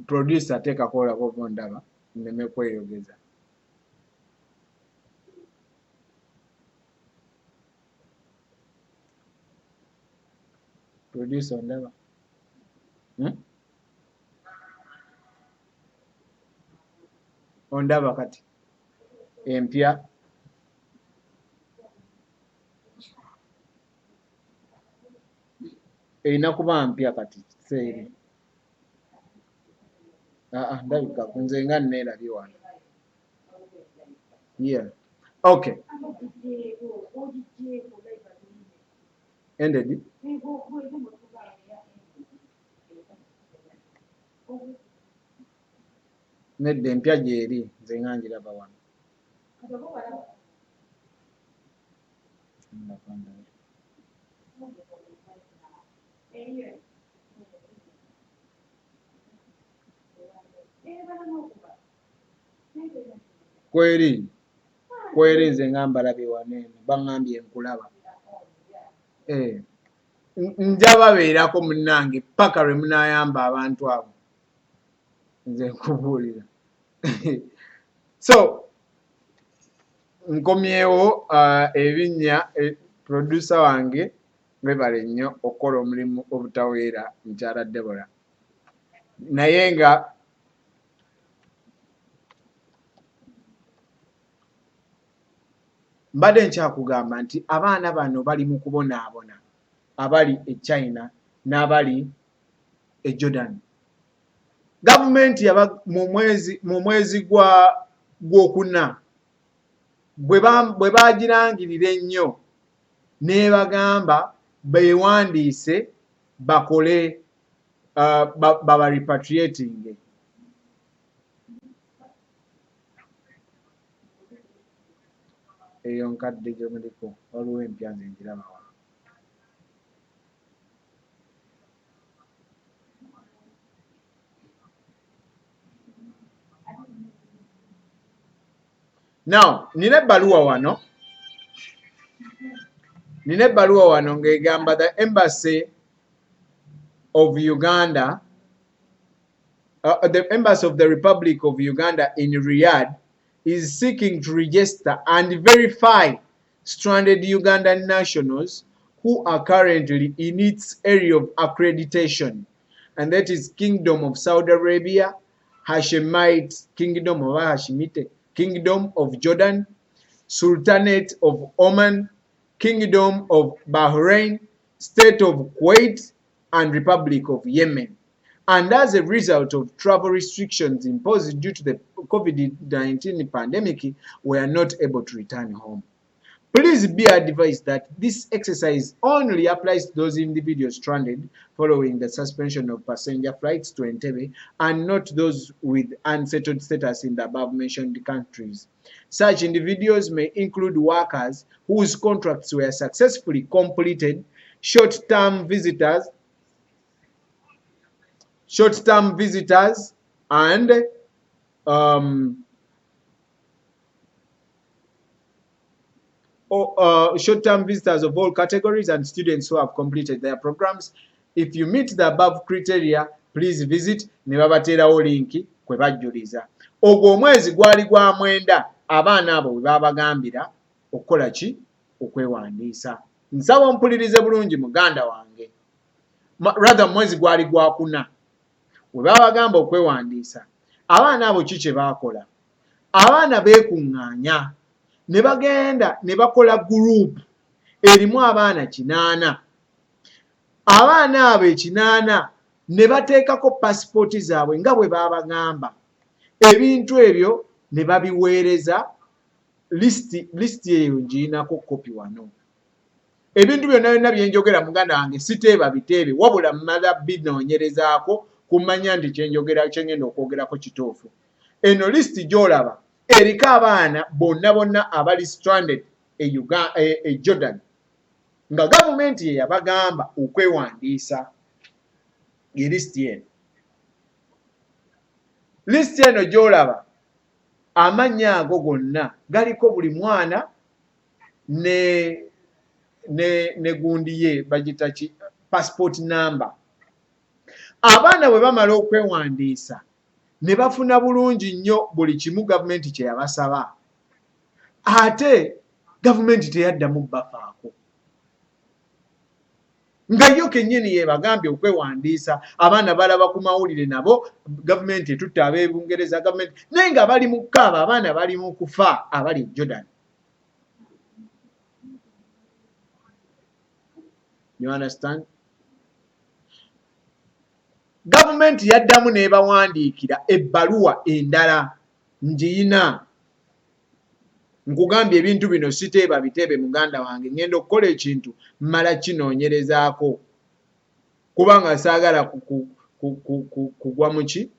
producer teekakola bw'oba ndaba nneme kweyogeza. Producer ondaba? Ondaba kati empya erina kuba mpya kati seeri. Ndabika nze nga nneerabye wano. Yeah. Okay. Ended? Nedda empya gyeri nze nga ngiraba wano. Kweri nze nga mbalabye wano eno baŋŋambye nkulaba. Njaba beerako munnange paka lwe munaayamba abantu abo nze nkubuulira. So nkomyewo ebinnya producer wange mwebale nnyo okukola omulimu obutaweera mukyala Deborah. Naye nga mbadde nkyakugamba nti abaana bano bali mu kubonaabona abali e China n'abali e Jordan. Gavumenti mu mwezi gw'okuna bwe baagirangirira ennyo n'ebagamba beewandiise bakole baba repatriating. Eyo nkadde gye muliko waliwo empya nze njiraba wano. Now, nina ebbaluwa wano ng'egamba the Embassy of Uganda, the Embassy of the Republic of Uganda in Riyadh is seeking to register and verify stranded Ugandan nationals who are currently in its area of accreditation, and that is Kingdom of Saudi Arabia, Hashemite Kingdom of Hashemite, Kingdom of Jordan, Sultanate of Oman, Kingdom of Bahrain, State of Kuwait, and Republic of Yemen. And as a result of travel restrictions imposed due to the COVID-19 pandemic, we are not able to return home. Please be advised that this exercise only applies to those individuals stranded following the suspension of passenger flights to Entebbe and not those with unsettled status in the above-mentioned countries. Such individuals may include workers whose contracts were successfully completed, short-term visitors, and short-term visitors of all categories and students who have completed their programs. If you meet the above criteria, please visit. Ne babateerawo linki kwe bajjuliza. Ogwo omwezi gwali gwa mwenda abaana abo bwe babagambira okukola ki? Okwewandiisa. Nsaba ompulirize bulungi muganda wange. Rather mwezi gwali gwa kuna. We babagamba okwewandiisa. Abaana abo ki kye baakola? Abaana beekuŋŋaanya ne bagenda ne bakola group erimu abaana 8. Abaana abo 8 ne bateekako passport zaabwe nga bwe babagamba. Ebintu ebyo ne babiweereza list eyo ngirinako kopi wano. Ebintu byonna byonna bye njogera muganda wange siteeba biteebe wabula mmala binoonyerezaako kumanya nti kyenjogera kyengenda okwogerako kituufu. Eno list gy'olaba eriko abaana bonna abali stranded e Jordan nga gavumenti ye yabagamba okwewandiisa. Ye list eno gy'olaba amannya ago gonna galiko buli mwana ne gundi ye bagita ki passport number. abaana bwe bamala okwewandiisa ne bafuna bulungi nnyo buli kimu gavumenti kye yabasaba, ate gavumenti teyaddamu bafaako. Nga yo kennyini yebagambye okwewandiisa, abaana balaba ku mawulire nabo gavumenti etutta ab'Ebungereza gavumenti, naye nga bali mu kukaaba, abaana bali mu kufa abali e Jordan. You understand? Gavumenti yaddamu n'ebawandiikira ebbaluwa endala njiyina. Nkugambye ebintu bino siteeba biteebe muganda wange, ngenda okukola ekintu mmala kinoonyerezaako kubanga saagala kugwa mu ki.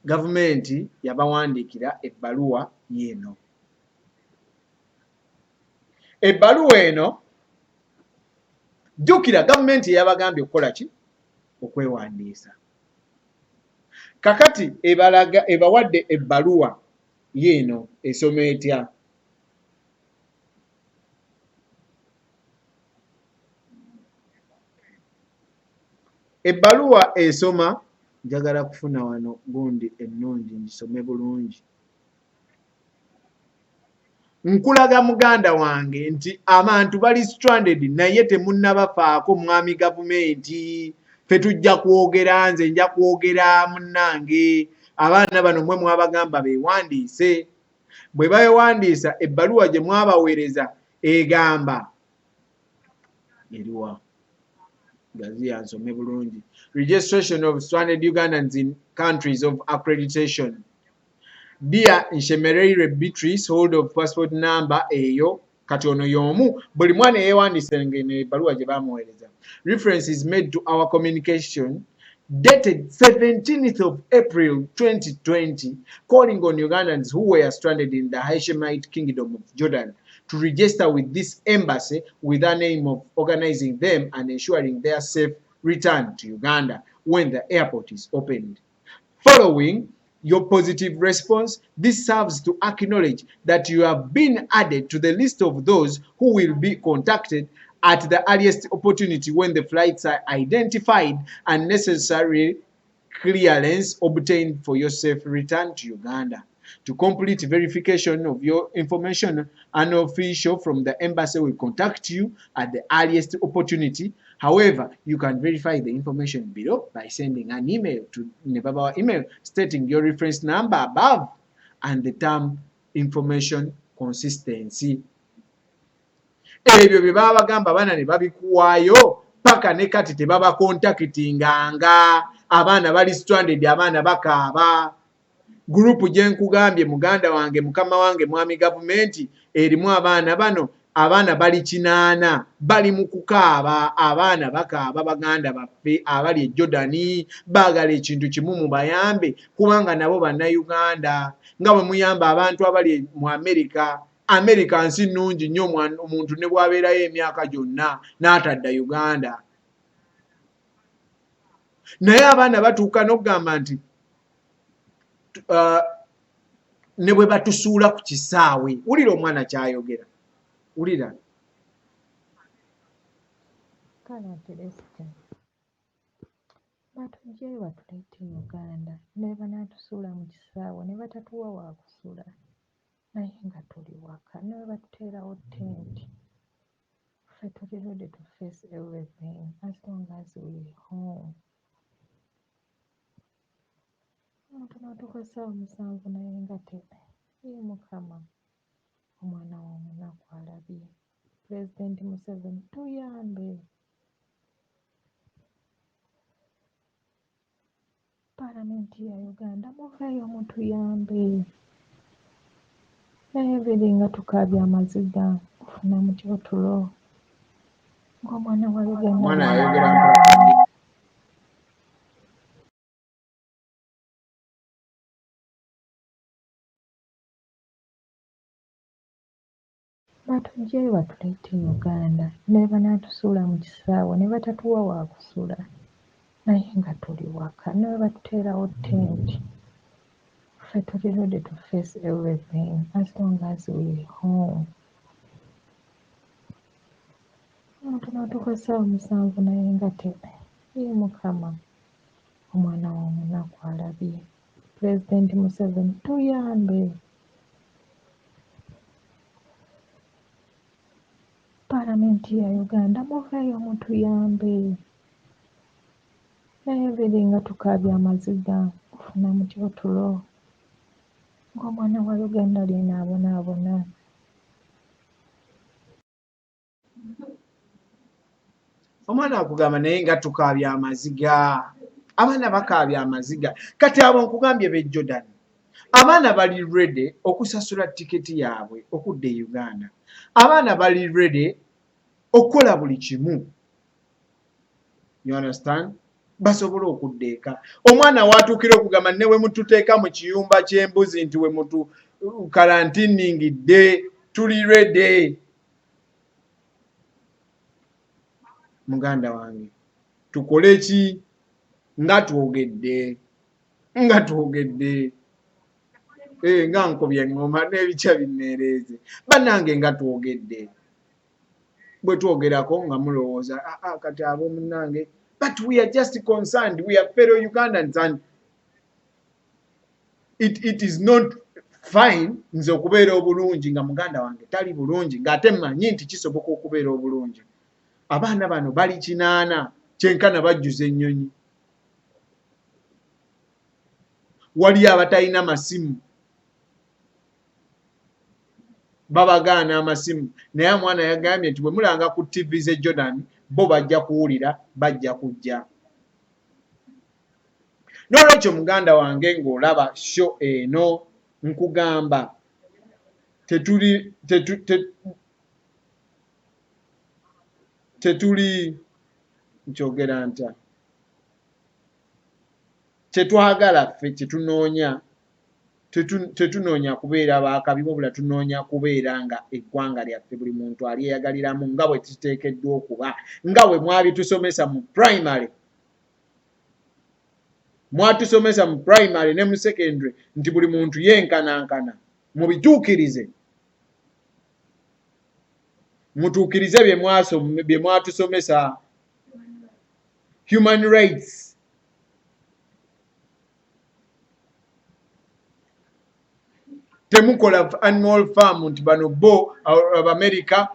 Gavumenti yabawandiikira ebbaluwa yeeno. Ebbaluwa eno jjukira gavumenti yabagambye okukola ki? Okwewandiisa. Kakati ebawadde ebbaluwa yeeno esoma etya? Ebbaluwa esoma, njagala kufuna wano gundi ennungi ngisome bulungi. Nkulaga muganda wange nti abantu bali stranded naye temunnabafaako mwami gavumenti. Ffe tujja kwogera, nze nja kwogera munnange. Abaana bano mwe mwabagamba beewandiise. Bwe beewandiisa ebbaluwa gye mwabaweereza egamba eriwa gaziya nsome bulungi. Registration of stranded Ugandans in countries of accreditation. Dear Nshemereire Beatrice, hold of passport number eyo kati ono y'omu buli mwana eyewandiise ng'eno ebbaluwa gye baamuweereza. Reference is made to our communication dated 17th of April 2020 calling on Ugandans who were stranded in the Hashemite Kingdom of Jordan to register with this embassy with the aim of organizing them and ensuring their safe return to Uganda when the airport is opened. Following your positive response, this serves to acknowledge that you have been added to the list of those who will be contacted at the earliest opportunity when the flights are identified and necessary clearance obtained for your safe return to Uganda. To complete verification of your information, an official from the embassy will contact you at the earliest opportunity. However, you can verify the information below by sending an email to Nebabawa email stating your reference number above and the term information consistency. Ebyo bye baba bagamba abaana ne babikuwaayo paka ne kati tebabakontakitinganga. Abaana bali stranded, abaana bakaaba. Gurupu gye nkugambye muganda wange mukama wange mwami gavumenti erimu abaana bano, abaana bali 8 bali mu kukaaba. Abaana bakaaba baganda baffe abali e Jordani, baagala ekintu kimu mu bayambe kubanga nabo bannayuganda nga bwe muyamba abantu abali mu Amerika. Amerika nsi nnungi nnyo, omuntu ne bw'abeerayo emyaka gyonna n'atadda Uganda. Naye abaana batuuka n'okugamba nti ne bwe batusuula ku kisaawe. Wulira omwana kyayogera, wulira. Batujjayo batuleete Uganda ne banaatusuula mu kisaawe ne batatuwa wa kusula naye nga tuli waka ne bwe batuteerawo tenti. Ffe tuli ready to face everything as long as we're home. Omuntu n'atuuka ssaawa 7 naye nga ye Mukama omwana w'omunaku alabye. Pulezidenti Museveni tuyambe. Paalamenti ya Uganda muveeyo mutuyambe. Naye biri nga tukaabye amaziga kufuna muti otulo ng'omwana wa Uganda. Omwana yayogera batujjayo batuleete Uganda ne banaatusuula mu kisaawe ne batatuwa wa kusula naye nga tuli waka ne bwe batuteerawo tenti. Ffe tuli ready to face everything as long as we're home. Natuuka ssaawa 7 naye nga tebe ye Mukama omwana w'omunaku alabye. Pulezidenti Museveni tuyambe. Paalamenti ya Uganda muveeyo mutuyambe. Naye biri nga tukaabya amaziga kufuna muti otulo ng'omwana wa Uganda aliina abonaabona. Omwana akugamba naye nga tukaabya amaziga. Abaana bakaabya amaziga. Kati abo nkugambye b'e Jordan. Abaana bali ready okusasula tiketi yaabwe okudda e Uganda. Abaana bali ready okukola buli kimu. You understand? Basobole okudda eka. Omwana watuukira okugamba ne we mututeeka mu kiyumba ky'embuzi nti we mutu karantiningidde tuli ready. Muganda wange tukole ki? Nga twogedde nga nkobya ngoma n'ebica binneereeze. Bannange nga twogedde. Bwe twogerako nga mulowooza kati abo munnange, but we are just concerned, we are fellow Ugandans, and it is not fine nze okubeera obulungi nga muganda wange tali bulungi ng'ate mmanyi nti kisoboka okubeera obulungi. Abaana bano bali 8 kyenkana bajjuza ennyonyi. Waliyo abatalina masimu, babagaana amasimu, naye omwana yagambye nti bwe mulanga ku TV z'e Jordan bo bajja kuwulira, bajja kujja. N'olwekyo muganda wange ng'olaba show eno nkugamba tetuli nkyogera ntya, kyetwagala ffe tetunoonya kubeera baakabi, wabula tunoonya kubeera nga eggwanga lyaffe buli muntu alyeyagaliramu nga bwe kiteekeddwa okuba, nga bwe mwabitusomesa mu primary. Mwatusomesa mu primary ne mu secondary nti buli muntu yenkanankana. Mubituukirize. Mutuukirize bye mwatusomesa. Human rights. Temukola animal farm nti bano bo Abamerica,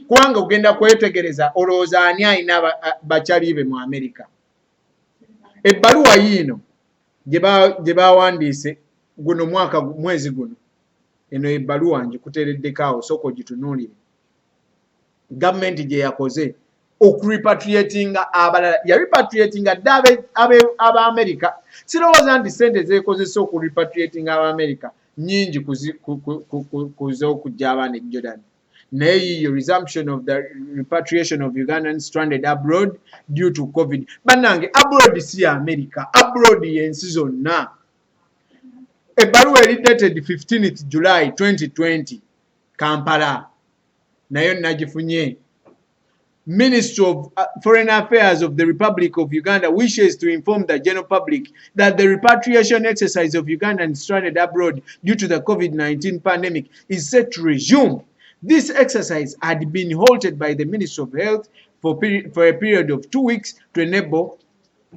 kubanga ogenda kwetegereza olowooza ani alina bakyalibe mu America. Ebbaluwa yiino gye bawandiise guno mwezi guno, eno ebbaluwa ngikuteereddeko awo sooka ogitunuulire. Gavumenti gye yakoze okurepatriatinga abalala, yarepatriatinga dda Ab'America. Sirowooza nti sente zeekozesa okurepatriatinga Ab'America nyingi kuza okujja abaana e Jordan. Naye yiyo resumption of the repatriation of Ugandans stranded abroad due to COVID. Bannange, abroad si America, abroad y'ensi zonna. Ebbaluwa eri dated 15th July 2020, Kampala. Nayo nagifunye. Ministry of Foreign Affairs of the Republic of Uganda wishes to inform the general public that the repatriation exercise of Ugandans stranded abroad due to the COVID-19 pandemic is set to resume. This exercise had been halted by the Ministry of Health for a period of 2 weeks to enable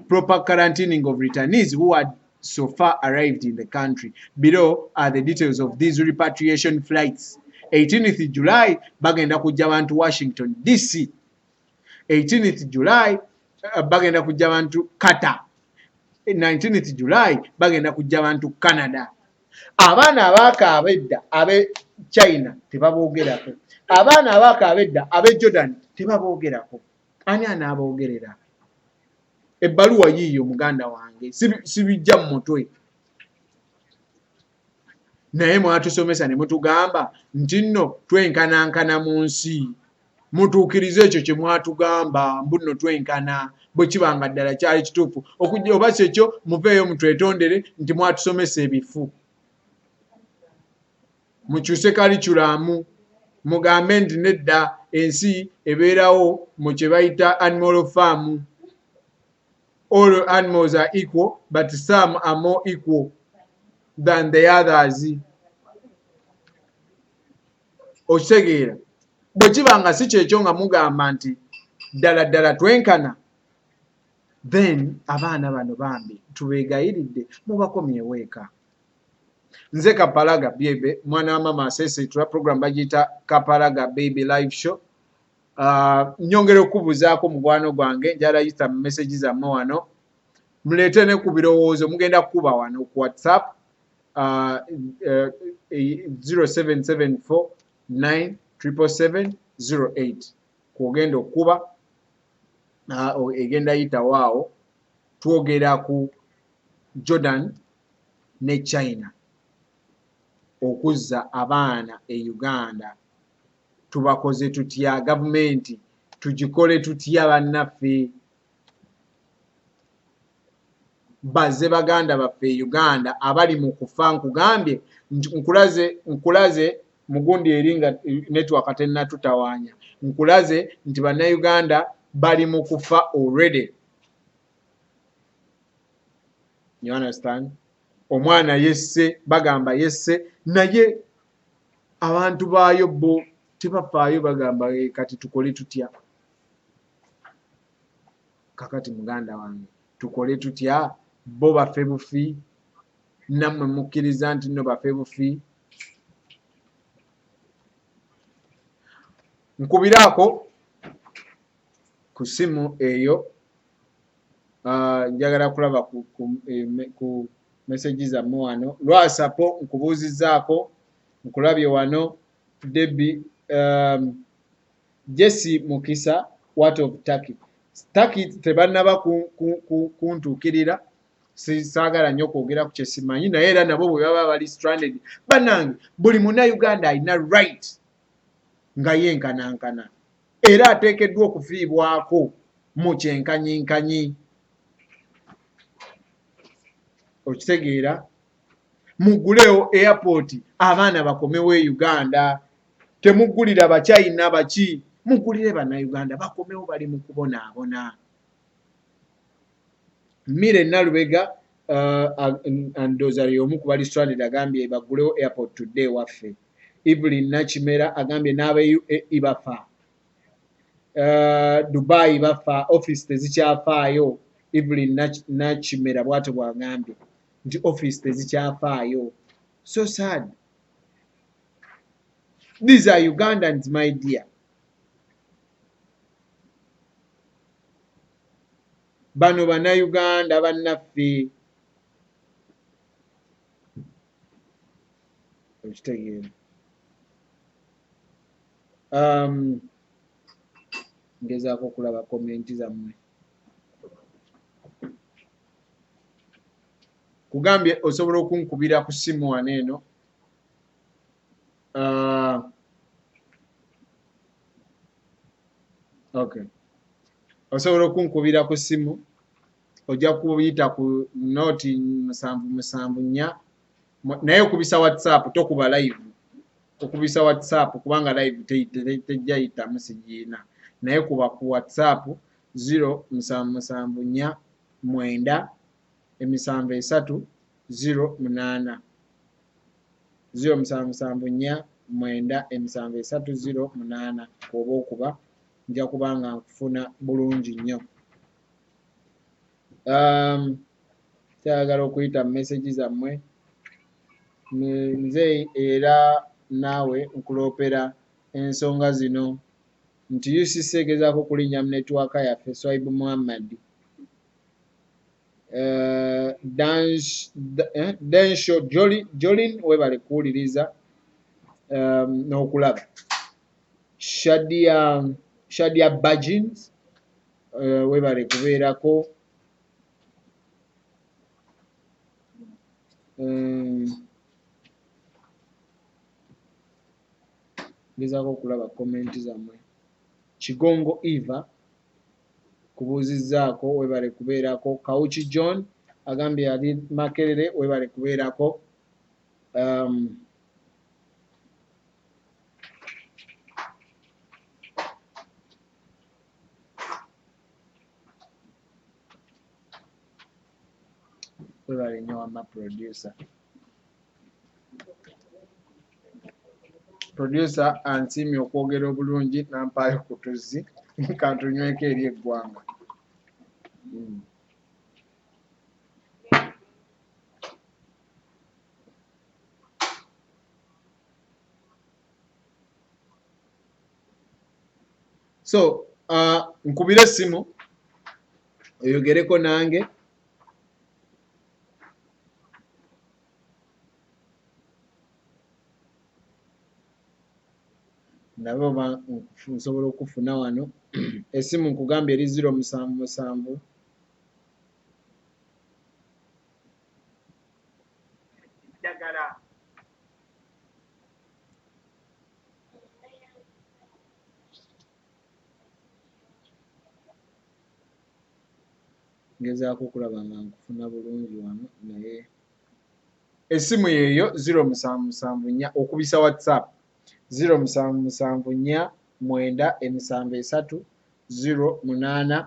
proper quarantining of returnees who had so far arrived in the country. Below are the details of these repatriation flights. 18th July, bagenda kujja bantu Washington, D.C. 18th July, bagenda kujja bantu Qatar. 19th July, bagenda kujja bantu Canada. Abaana abaakaaba edda ab'e China tebaboogerako. Abaana abaakaaba edda ab'e Jordan tebaboogerako. Ani anaboogerera? Ebbaluwa yiiyo muganda wange, sibijja mu mutwe. Naye mwatusomesa ne mutugamba nti nno twenkanankana mu nsi. Mutuukirize ekyo kye mwatugamba, mbu nno twenkana, bwe kibanga ddala kyali kituufu. Okujja oba kyekyo muveeyo mutwetondere nti mwatusomesa ebifu. Mukyuse kalikulamu, mugambe nti nedda ensi ebeerawo mu kye bayita animal farm. All animals are equal, but some are more equal than the others. Okitegeera? Bwe kibanga si kyekyo nga mugamba nti ddala twenkana, then abaana bano bambi tubeegayiridde mubakomyewo eka. Nze Kapalaga Byebe, mwana wa mama asesetula program bagiyita Kapalaga Baby Live Show. Nyongera okubuzaako mukwano gwange njala yita message zammwe wano, muleete ne ku birowoozo mugenda kuba wano ku WhatsApp 0774977708 kwogenda okuba egenda yitawo awo, twogera ku Jordan ne China okuzza abaana e Uganda. Tubakoze tutya, gavumenti tugikole tutya bannaffe, bazze baganda baffe e Uganda abali mu kufa. Nkugambye nkulaze mugundi eri nga network tennatutawaanya, nkulaze nti bannayuganda bali mu kufa already. You understand? Omwana yesse, bagamba yesse, naye abantu baayo bo tebafaayo, bagamba kati tukole tutya. Kakati muganda wange tukole tutya? Bo bafe bufi, nammwe mukkiriza nti nno bafe bufi. Nkubiraako ku simu eyo, njagala kulaba ku message zammwe wano. Lwasapo nkubuuzizaako, nkulabye wano. Debbie Jesse Mukisa, what of Turkey? Turkey tebannaba kuntuukirira, saagala nnyo kwogera ku kyesimanyi, naye era nabo bwe baba bali stranded, bannange buli munnayuganda alina right nga yenkanankana, era ateekeddwa okufiibwako mu kyenkanyinkanyi. Okitegeera? Muggulewo airport abaana bakomewo e Uganda. Temuggulira Bachina baki, muggulire bannayuganda bakomewo bali mu kubonaabona. Mire Nalubega ndowooza y'omu ku bali stranded agambye baggulewo airport today waffe. Evelyn Nakimera agambye n'aba UAE bafa, Dubai bafa, office tezikyafaayo. Evelyn Nakimera bw'atyo bw'agambye nti office tezikyafaayo. So sad. These are Ugandans, my dear. Bano bannayuganda bannaffe. Okitegeera. Ngezaako okulaba komenti zammwe. Kugambye osobola okunkubira ku ssimu wano eno. Okay. Osobola okunkubira ku ssimu, ojja kuyita ku noti 774, naye okubisa WhatsApp tokuba live. Okubisa WhatsApp kubanga live tejja yitamu sigiina, naye kuba ku WhatsApp 0774 9 73 08 0774 9 73 08 kwoba okuba nja kubanga nkufuna bulungi nnyo. Kyagala okuyita mu message zammwe. Nze era naawe nkuloopera ensonga zino nti UCC egezaako kulinnya mu netiwaaka yaffe. Swaibu Muhammad, Densho Jolin webale kuwuliriza n'okulaba. Shadia Bajins webale kubeerako. Ngezaako okulaba komenti zammwe. Kigongo Eva kubuuzizzaako webale kubeerako. Kawuki John agambye yali Makerere webale kubeerako. Webale nnyo wamma producer ansiimye okwogera obulungi nampaayo ku tuzzi. kantunyweko eri eggwanga. So nkubira essimu oyogereko nange ndabe oba nsobola okufuna wano. Essimu nkugambye eri 077 ddagala ngezaako okulaba nga nkufuna bulungi wano naye essimu yeeyo 0774 okubisa WhatsApp 0774973008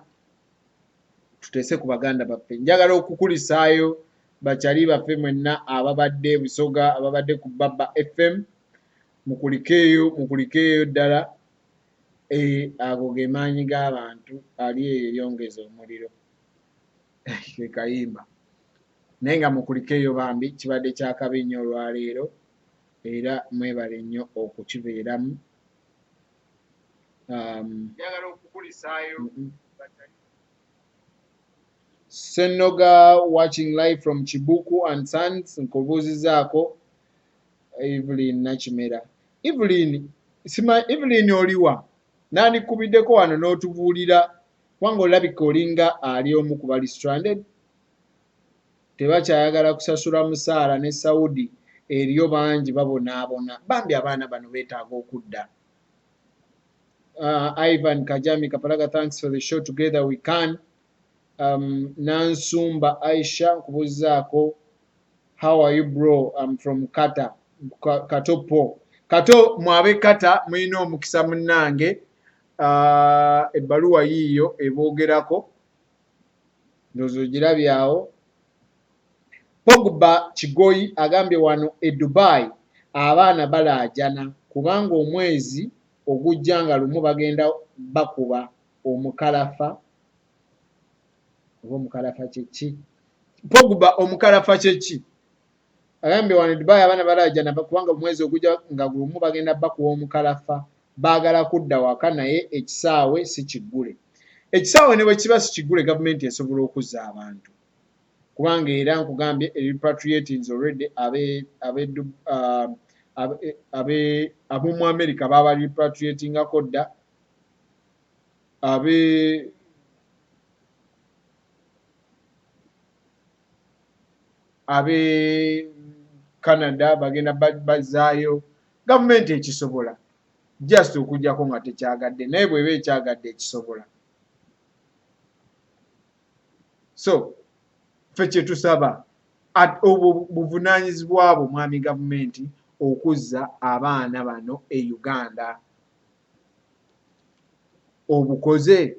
tutese ku baganda baffe. Njagala okukulisaayo bakyali baffe mwenna ababadde Busoga, ababadde ku Baba FM, mukulikeeyo ddala. Ago ge maanyi g'abantu, ali eyo yongeza omuliro ke kayimba, naye nga mukulikeeyo bambi, kibadde kyakabi nnyo olwaleero era mwebale nnyo okukibeeramu. Njagala okukulisaayo Senoga watching live from Chibuku and Sons. Nkubuuzizaako Evelyn Nakimera. Evelyn oliwa? Nandikubiddeko wano n'otubuulira kubanga olabika olinga ali omu ku bali stranded. Tebakyayagala kusasula musaala ne Saudi eriyo bangi babonaabona. Bambi abaana bano beetaaga okudda. Ivan Kajami Kapalaga, thanks for the show. Together we can. Nansumba Aisha nkubuuzizaako, how are you bro? I'm from Kata. Katopo. Kato mwabe Kata mulina omukisa munnange. Ebbaluwa yiiyo eboogerako. Ndowooza ogirabye awo. Pogba Kigoyi agambye wano e Dubai abaana balaajana kubanga omwezi ogujja nga lumu bagenda bakuba omukalafa. Oba omukalafa kyeki? Pogba omukalafa kyeki? Agambye wano e Dubai abaana balaajana kubanga omwezi ogujja nga lumu bagenda bakuba omukalafa. Baagala kudda waka naye ekisaawe si kiggule. Ekisaawe ne bwe kiba si kiggule, gavumenti esobola okuzza abantu. Kubanga era nkugambye repatriatings already ab'omu America baba repatriatingako dda, abe Canada bagenda bazaayo. Gavumenti ekisobola just okujjako nga tekyagadde, naye bw'eba ekyagadde ekisobola. So ffe kye tusaba buvunaanyizibwa bwo mwami gavumenti okuzza abaana bano e Uganda. Obukoze.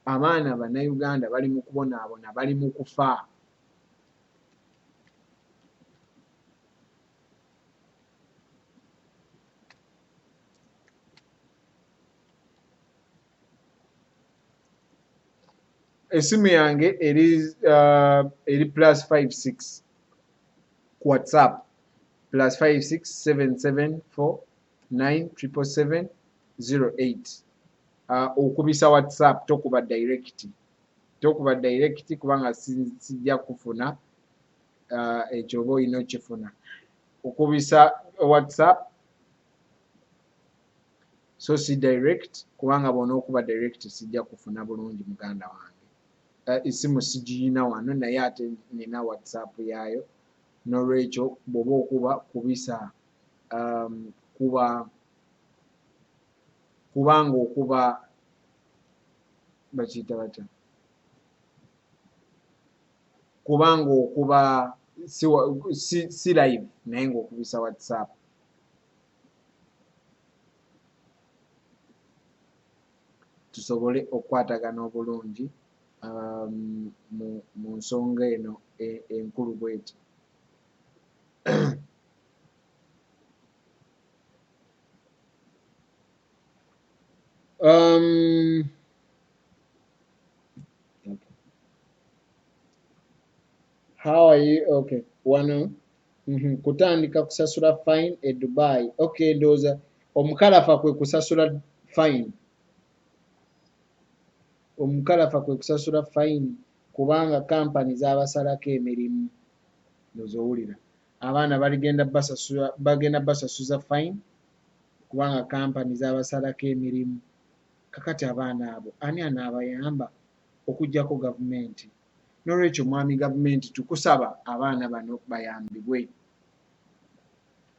Abaana bannayuganda bali mu kubonaabona, bali mu kufa. Esimu yange eri +56 ku WhatsApp +5677497708. Okubisa WhatsApp tokuba direct kubanga sijja kufuna ekyo oba olina okifuna. Okubisa WhatsApp so si direct kubanga bw'onookuba direct sijja kufuna bulungi muganda wange. Esimu sigiyina wano naye ate nina WhatsApp yaayo, n'olwekyo bw'oba okuba kubisa kubanga okuba bakiyita batya, kubanga okuba si live naye ng'okubisa WhatsApp. Tusobole okukwatagana obulungi mu nsonga eno enkulu bw'eti. um, okay. How are you? Okay, wano kutandika kusasula fine e Dubai. Okay, ndowooza omukalafa kwe kusasula fine. Omukalafa kwe kusasula fine kubanga kampani z'abasalako emirimu. Ndowooza owulira abaana bagenda basasuza fine kubanga kampani z'abasalako emirimu. Kakati abaana abo ani anaabayamba okuggyako gavumenti? N'olwekyo mwami gavumenti tukusaba abaana bano bayambibwe.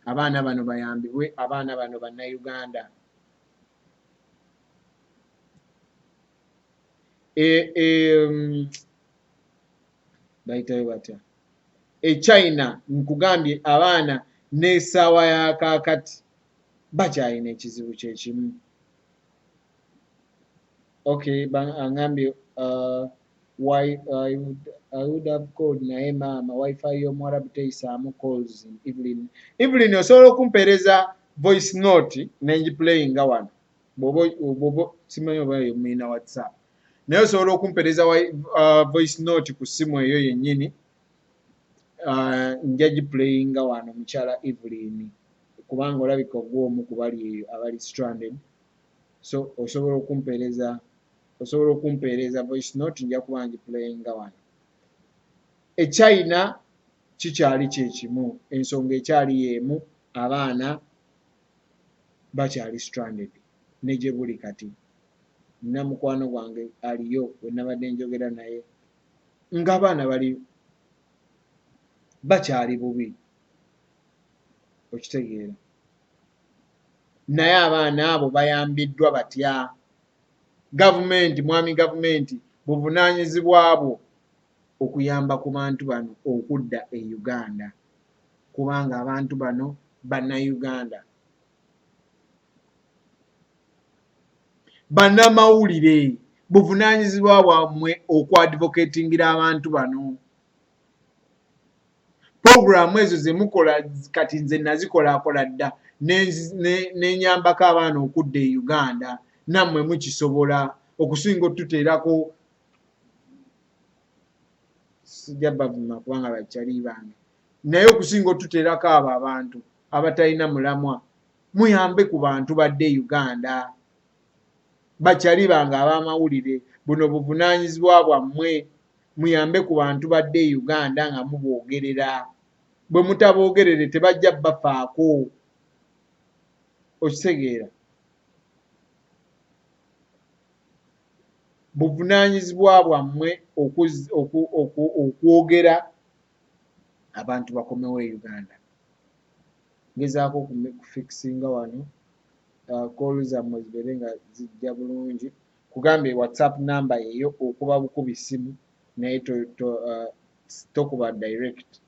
Abaana bano bayambibwe, abaana bano bannayuganda. Bayitayo batya? China nkugambye abaana n'essaawa ya kaakati bakyalina ekizibu kyekimu. Okay, angambye why I would have called naye maama wifi y'omuwarabu teyisaamu calls Evelyn. Evelyn osobola okumpeereza voice note nenjiplayinga wano bwoba simanyi oba yomuyina WhatsApp naye osobola okumpeereza voice note ku ssimu eyo yennyini nja giplayinga wano mukyala Evelyn kubanga olabika ogw'omu ku bali eyo abali stranded, so osobola okumpeereza voice note nja kuba ngiplayinga wano. China kikyali kyekimu, ensonga ekyali y'emu, abaana bakyali stranded ne gye buli kati. Nina mukwano gwange aliyo we nabadde njogera naye ng'abaana bakyali bubi, okitegeera. Naye abaana abo bayambiddwa batya? Gavumenti, mwami gavumenti, buvunaanyizibwa bwo okuyamba ku bantu bano okudda e Uganda kubanga abantu bano bannayuganda. Bannamawulire, buvunaanyizibwa bwammwe okwadvocatingira abantu bano. Puroguramu ezo ze mukola kati nze nazikolakola dda n'enyambako abaana okudda e Uganda, nammwe mukisobola okusinga otuteerako. Sijja bavuma kubanga bakyali bange, naye okusinga otuteerako abo abantu abatalina mulamwa, muyambe ku bantu badde Uganda. Bakyali bange ab'amawulire, buno buvunaanyizibwa bwammwe, muyambe ku bantu badde Uganda nga muboogerera. Bwe mutaboogerere tebajja bafaako, okitegeera. Buvunaanyizibwa bwammwe okwogera abantu bakomewo e Uganda. Ngezaako kufikisinga wano koolu zammwe zibeere nga zijja bulungi. Kugambye WhatsApp namba eyo okuba bukubi ssimu naye tokuba direct.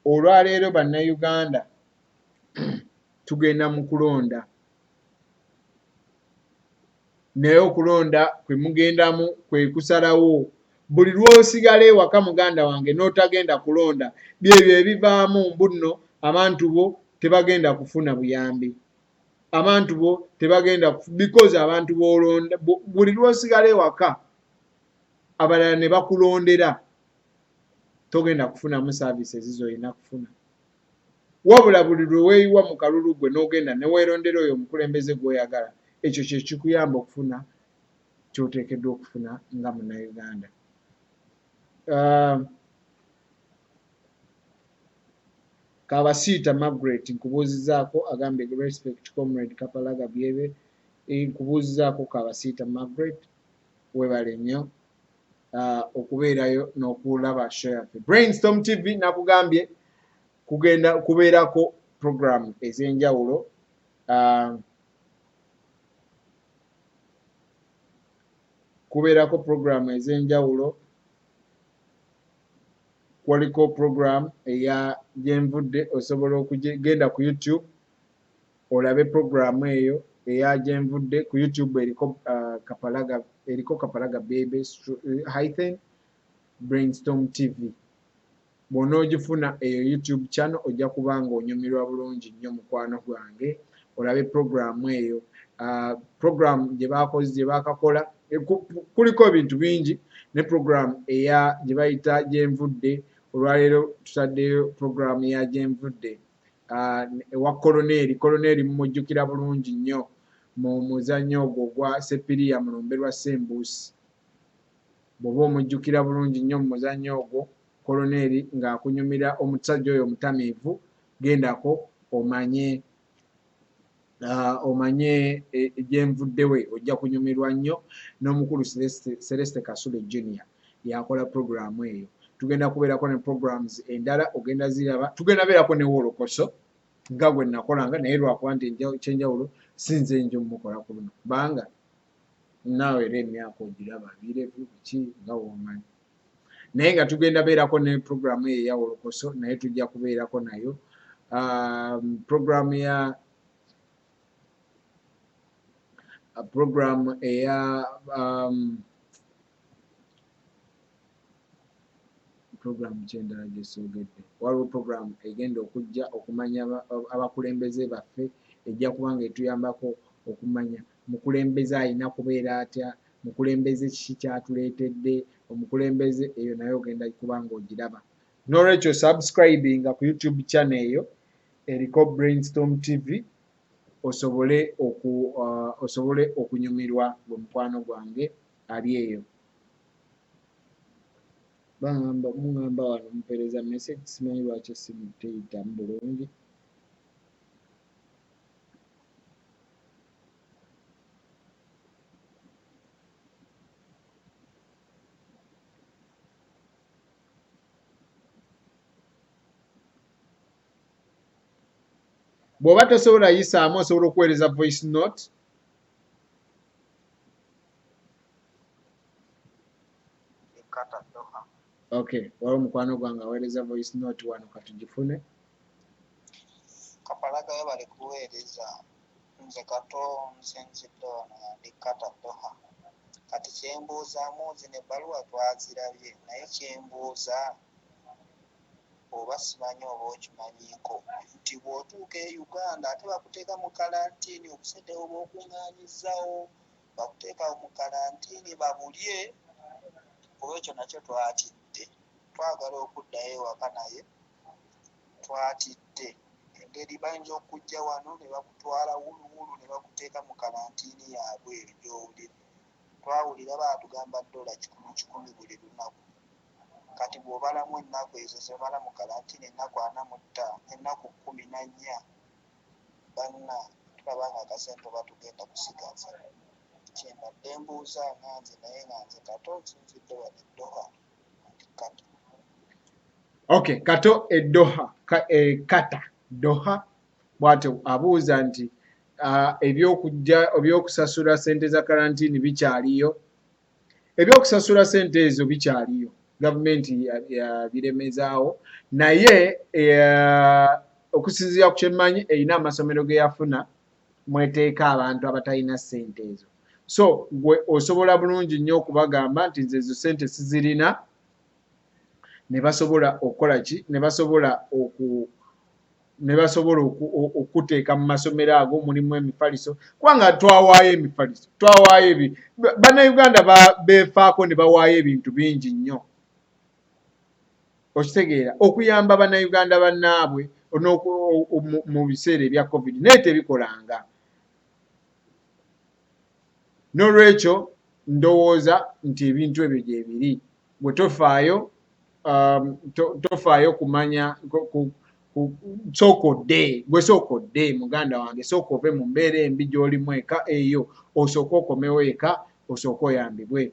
Olwaleero bannayuganda tugenda mu kulonda, naye okulonda kwe mugendamu kwe kusalawo. Buli lw'osigala ewaka muganda wange n'otagenda kulonda, byebyo ebivaamu mbuno abantu bo tebagenda kufuna buyambi. Abantu bo tebagenda because abantu b'olonda buli lw'osigala ewaka abalala ne bakulondera togenda kufunamu services z'olina kufuna. Wabula buli lwe weeyiwa mu kalulu gwe n'ogenda ne weerondera oyo omukulembeze gw'oyagala, ekyo kye kikuyamba okufuna ky'oteekeddwa okufuna nga munnayuganda. Kabasiita Margaret nkubuuzizaako, agambye respect comrade Kapalaga Byebe, nkubuuzizaako Kabasiita Margaret, webale nnyo okubeerayo n'okulaba show yaffe. Brainstorm TV nakugambye kugenda kubeerako program ez'enjawulo. Kubeerako program ez'enjawulo waliko program eya Gyenvudde, osobola okugenda ku YouTube olabe program eyo eya Gyenvudde. Ku YouTube eriko Kapalaga Baby hyphen Brainstorm TV. Bw'onoogifuna eyo YouTube channel ojja kuba ng'onyumirwa bulungi nnyo mukwano gwange, olabe program eyo. Program gye baakakola kuliko ebintu bingi, ne program eya gye bayita Gyenvudde. Olwaleero tutaddeyo program eya Gyenvudde ewa Koloneri mumujjukira bulungi nnyo mu muzannyo ogwo ogwa Sepiriya Mulumberwa Ssembuusi. Bw'oba omujjukira bulungi nnyo mu muzannyo ogwo Koloneri ng'akunyumira omusajja oyo omutamiivu, gendako omanye Gyenvudde we ojja kunyumirwa nnyo. N'omukulu Celeste Kasule Junior yakola program eyo. Tugenda kubeerako ne programs endala ogenda ziraba. Tugenda beerako ne Wolokoso nga gwe nakolanga, naye lwakuba nti ekyenjawulo sinze njo mukola ku luno kubanga naawe era emyaka ogiraba birevu ki nga womanyi. Naye nga tugenda beerako ne program eyo eya Wolokoso, naye tujja kubeerako nayo. Program eya program kyendala gyesoogedde. Waliwo program egenda okujja okumanya abakulembeze baffe, ejja kuba nga etuyambako okumanya mukulembeze alina kubeera atya, mukulembeze kiki kyatuleetedde, omukulembeze eyo nayo ogenda kuba ng'ogiraba. N'olwekyo subscribinga ku YouTube channel eyo eriko Brainstorm TV osobole okunyumirwa gwe mukwano gwange ali eyo. Mungamba wano mumpeereza message, simanyi lwaki essimu teyitamu bulungi. Bw'oba tosobola yisaamu osobola okuweereza voice note. Okay, waliwo mukwano gwange aweereza voice note wano katugifune. Kapalaga we bali kuweereza nze Kato nsinzidde wano ndi Kata Doha. Kati kyembuuzaamu zino ebbaluwa twazirabye, naye kyembuuza oba simanyi oba okimanyiiko nti bw'otuuka e Uganda ate bakuteeka mu kalantiini, obusente oba okuŋŋaanyizzawo bakuteeka mu kalantiini babulye. Olwekyo nakyo twatidde, twagala okuddayo ewaka naye twatidde. Engeri bayinza okujja wano ne bakutwala wuluwulu ne bakuteeka mu kalantiini yaabwe eyo gy'owulira. Twawulira baatugamba $10 buli lunaku. Kati bw'obalamu ennaku ezo ze bamala mu kalantiini ennaku 45, ennaku 14, banna tulaba nga akasente batugenda kusigaza. Kyembadde mbuuza nanze naye nga nze Kato nsinzidde wano e Doha. Kata. Okay, Kato e Doha, Kata Doha bw'atyo abuuza nti ebyokusasula ssente za kalantiini bikyaliyo. Ebyokusasula ssente ezo bikyaliyo, gavumenti yabiremezaawo, naye okusinziira ku kyemmanyi erina amasomero ge yafuna mweteeka abantu abatalina ssente ezo. So gwe osobola bulungi nnyo okubagamba nti nze ezo ssente sizirina, ne basobola okukola ki, ne basobola okuteeka mu masomero ago mulimu emifaliso, kubanga twawaayo emifaliso, twawaayo bannayuganda beefaako ne bawaayo ebintu bingi nnyo. Okitegeera, okuyamba bannayuganda bannaabwe mu biseera ebya COVID, naye tebikolanga. N'olwekyo ndowooza nti ebintu ebyo gye biri. Bwe tofaayo kumanya sookodde, gwe sookodde muganda wange, sooka ove mu mbeera embi gy'olimu eka eyo, osooke okomewo eka, osooke oyambibwe.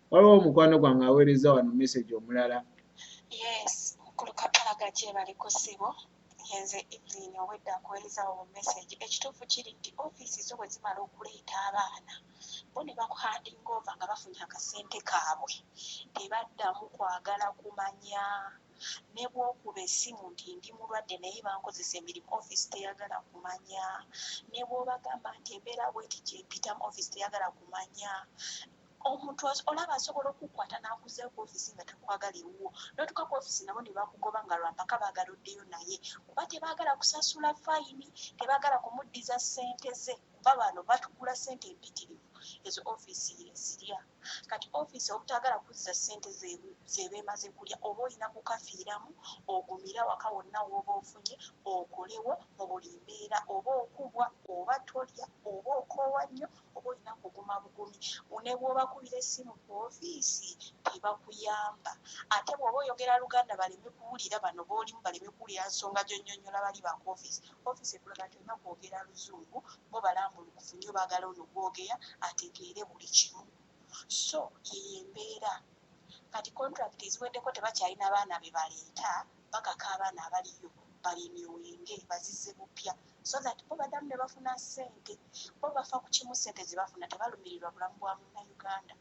Waliwo omukwano gwange aweereza wano message omulala. Yes, mukulu Kapalaga gye bali ku ssibo. Yenze Evelyn owedde akuweerezawo message. Ekituufu kiri nti ofiisi zo bwe zimala okuleeta abaana bo ne bakuhandinga ova nga bafunye akasente kaabwe, tebaddamu kwagala kumanya ne bw'okuba essimu nti ndi mulwadde naye bankozesa emirimu ofiisi teyagala kumanya, ne bw'obagamba nti embeera bweti gyempitamu ofiisi teyagala kumanya. Omuntu olaba asobola okukwata n'akuzeeyo ku ofiisi nga takwagala ewuwo, n'otuuka ku ofiisi nabo ne bakugoba nga lwampaka baagala oddeyo naye, kuba tebaagala kusasula fayini, tebaagala kumuddiza ssente ze, kuba bano batugula ssente empitirivu, ezo ofiisi yezirya. Kati ofiisi obutaagala kuzza ssente ze beemaze kulya, oba olina kukafiiramu ogumira waka wonna w'oba ofunye okolewo mu buli mbeera, oba okubwa oba tolya oba okoowa nnyo oba olina kuguma bugumi. Ne bw'obakubira essimu ku ofiisi tebakuyamba. Ate bw'oba oyogera Luganda baleme kuwulira, bano b'olimu baleme kuwulira nsonga gy'onnyonnyola bali ba ku ofiisi. Ofiisi ekulaga nti olina kwogera Luzungu, bo balambulukufu nnyo baagala ono gwogera ategeere buli kimu. So yembeera kati contract eziweddeko tebakyalina baana be baleeta, bakaka abaana abaliyo balimyowenge bazizze bupya, so that bo badamu ne bafuna ssente. Bo bafa ku kimu ssente ze bafuna, tebalumirirwa bulamu bwa munnayuganda.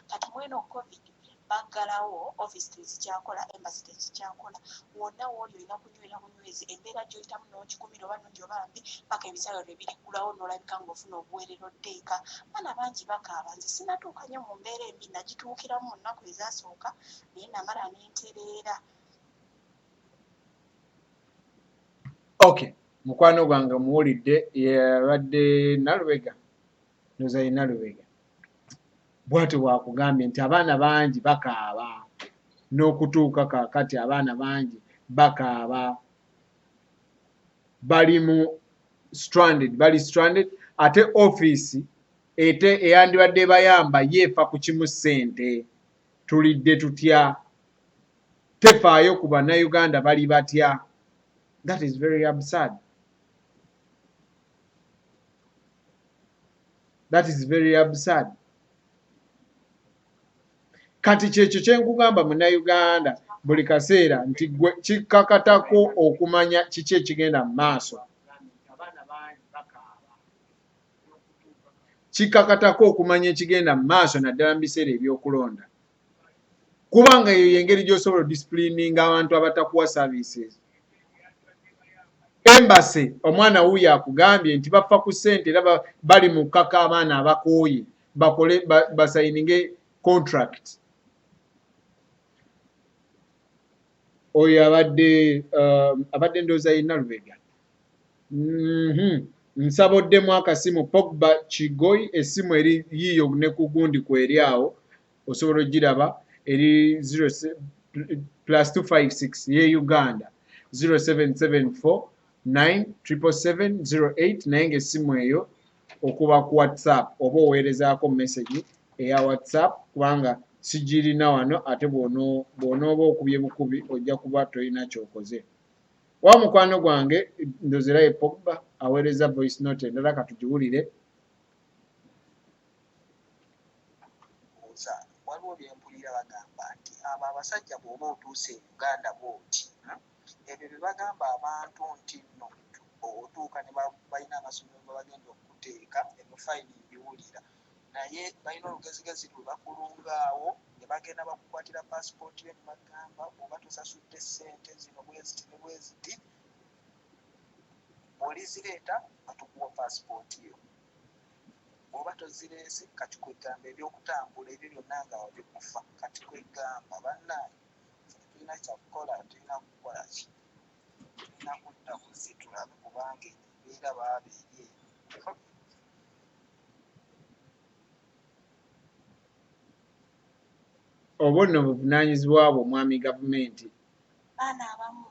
Kati mweno covid baggalawo ofiisi tezikyakola, embassy tezikyakola, wonna wooli olina kunywera bunywezi, embeera gy'oyitamu n'ogikumira oba nnungi oba mbi, paka ebisalo ne biriggulawo n'olabika ng'ofuna obuweerero tteeka. Baana bangi bakaaba, nze sinatuuka nnyo mu mbeera embi, nagituukiramu mu nnaku ezaasooka naye namala n'entereera. Okay, mukwano gwange muwulidde yabadde Nalubega, ndoza ye Nalubega. Bw'atyo bwakugambye nti abaana bangi bakaaba, n'okutuuka kaakati abaana bangi bakaaba, bali stranded, ate ofiisi eyandibadde bayamba yeefa ku kimu ssente. Tulidde tutya? Tefaayo ku bannayuganda bali batya? That is very absurd. That is very absurd. Kati kyekyo kye nkugamba munnayuganda buli kaseera nti gwe kikakatako okumanya kiki ekigenda mu maaso. Kikakatako okumanya ekigenda mu maaso naddala mu biseera ebyokulonda. Kubanga eyo y'engeri gy'osobola disciplininga abantu abatakuwa services. Embassy omwana wuuyo akugambye nti bafa ku ssente era bali mu kkaka abaana abakooye bakole basayininge contract. Oyo abadde ndowooza ye Nalubega. Nsaboddemu akasimu Pogba Kigoyi, essimu eri yiiyo ne ku gundi kweri awo osobola ogiraba eri +256 ye Uganda 0774977708 naye ng'essimu eyo okuba ku WhatsApp oba oweerezaako message eya WhatsApp kubanga sigirina wano, ate bw'onooba okubye bukubi ojja kuba tolina kyokoze. Wa mukwano gwange ndozera ye Pogba aweereza voice note endala katugiwulire. Waliwo bye mpulira bagamba nti abo abasajja bw'oba otuuse e Uganda bw'oti, ebyo bye bagamba abantu nti nno otuuka ne balina amasomero gwe bagenda okuteeka ebyo fayini mbiwulira, naye balina olugezigezi lwe bakulungaawo ne bagenda bakukwatira paasipooti yo ne bagamba oba tosasudde ssente zino bweziti ne bweziti, bw'olizireeta batukuwa paasipooti yo, bw'oba tozireese kati kwegamba ebyokutambula ebyo byonna nga wabikufa. Kati kwegamba bannange tulina kyakukola, tulina kukola ki? Tulina kudda buzzi tulabe kubanga embeera baaba eri eyo. Obwo nno buvunaanyizibwa bwo mwami gavumenti. Baana abamu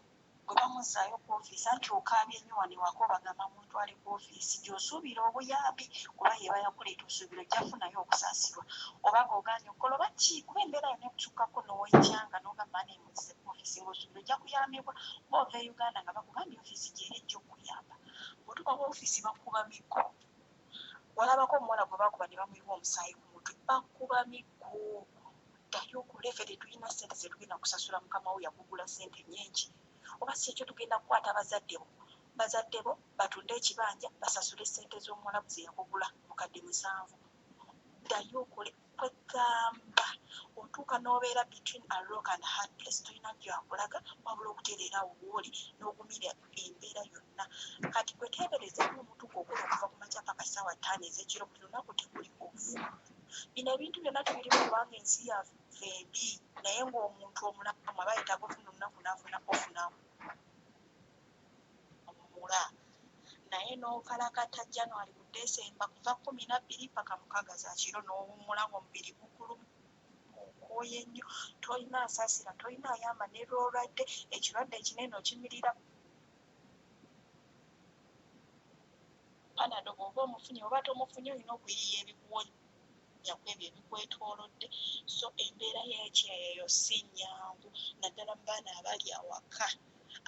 bwe bamuzzaayo ku ofiisi anti okaabye nnyo wano ewaka obagamba mutwale ku ofiisi gy'osuubira obuyambi kuba yeba yakuleeta osuubira ojja kufunayo okusaasirwa, oba ng'ogaanye okukola oba ki kuba embeera yonna ekutuukako n'owejjanga n'ogamba neemuzze ku ofiisi ng'osuubira ojja kuyambibwa ng'ova e Uganda nga bakugambye ofiisi gy'era ejja okuyamba. Bw'otuuka ku ofiisi bakuba miggo. Walabako omuwala gwe bakuba ne bamuyiwa omusaayi ku mutwe, bakuba miggo. Ddayo okole, ffe tetulina ssente ze tugenda kusasula mukama wo yakugula ssente nnyingi. Oba si ekyo tugenda kukwata bazadde bo batunde ekibanja basasule ssente z'omuwalabu ze yakugula mukadde 7. ddayo okole kwegamba otuuka n'obeera between a rock and a hard place tolina gyakulaga wabula okutereera wooli n'ogumira embeera yonna kati gwe teeberezemu omuntu gwokola okuva ku makya paka ssaawa 5 ez'ekiro buli lunaku tekuli ofu bino ebintu byonna tubirimu kubanga ensi yaffe embi naye ng'omuntu omulamu aba yetaaga ofuna olunaku n'afuna ofunamu mula naye n'okalakata January ku December kuva 12 paka 6 za kiro n'owummula ng'omubiri gukuluma okooye nnyo tolina asaasira tolina ayamba ne lw'olwadde ekirwadde ekinene okimirira panado bw'oba omufunye oba tomufunye olina okuyiiya ebikuwonya ku ebyo ebikwetoolodde so embeera y'ekyeyo si nnyangu naddala mu baana abali awaka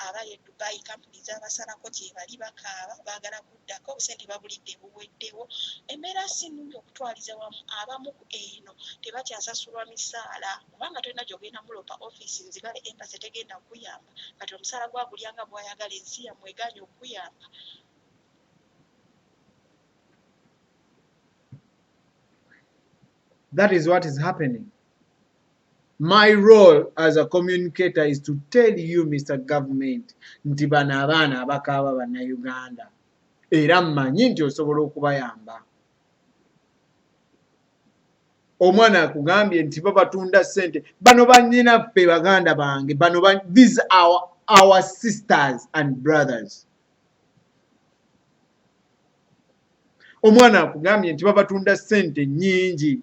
abali e Dubai companies abasalako gye bali bakaaba baagala kuddako obusente babulidde buweddewo embeera si nnungi okutwaliza wamu abamu eno tebakyasasulwa misaala kubanga tolina gy'ogenda mulopa offisi nzibale embassy tegenda kukuyamba kati omusaala gwagulyanga bw'ayagala ensi yammwe egaanye okukuyamba That is what is happening. My role as a communicator is to tell you, Mr. Government, nti bano abaana abakaaba bannayuganda era mmanyi nti osobola okubayamba. Omwana akugambye nti babatunda ssente bano bannyinaffe baganda bange bano these are our sisters and brothers. Omwana akugambye nti babatunda ssente nnyingi.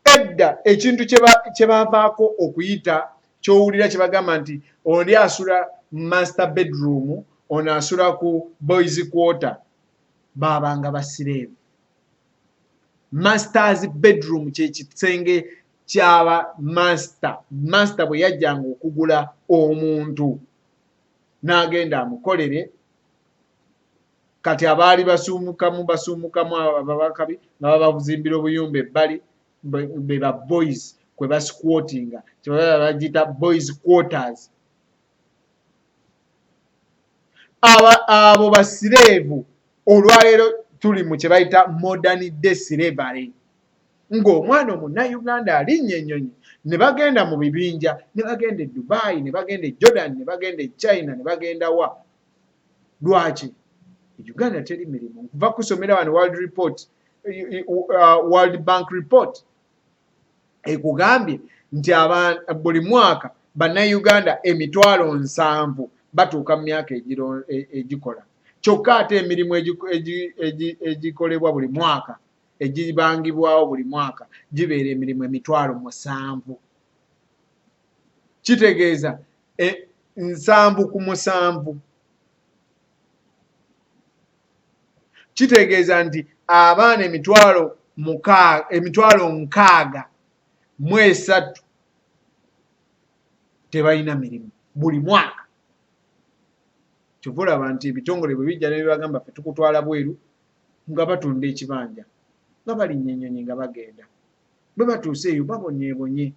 Edda ekintu kye bavaako okuyita ky'owulira kye bagamba nti oli asula master bedroom ono asula ku boys quarter baabanga basireevu. Masters bedroom kye kisenge kyaba master bwe yajjanga okugula omuntu n'agenda amukolere kati abaali basuumukamu ababakabi nga babazimbira obuyumba ebbali be ba boys kwe basquatinga kyebaba bagita boys quarters. Abo basireevu olwaleero tuli mu kye bayita modern day slavery ng'omwana omunnayuganda alinnye ennyonyi ne bagenda mu bibinja ne bagenda e Dubai ne bagenda e Jordan ne bagenda e China ne bagenda wa lwaki Uganda teri mirimu kuva kusomera wano World Bank report ekugambye nti buli mwaka bannayuganda 7,000 batuuka mu myaka egikola kyokka ate emirimu egikolebwa buli mwaka egibangibwawo buli mwaka gibeera emirimu 7,000 kitegeeza 7 ku 7 kitegeeza nti abaana 6,300 tebalina mirimu buli mwaka. Kyovulaba nti ebitongole bwe bijja ne bibagamba ffe tukutwala bweru nga batunda ekibanja nga balinnya ennyonyi nga bagenda bwe batuuse eyo babonyeebonye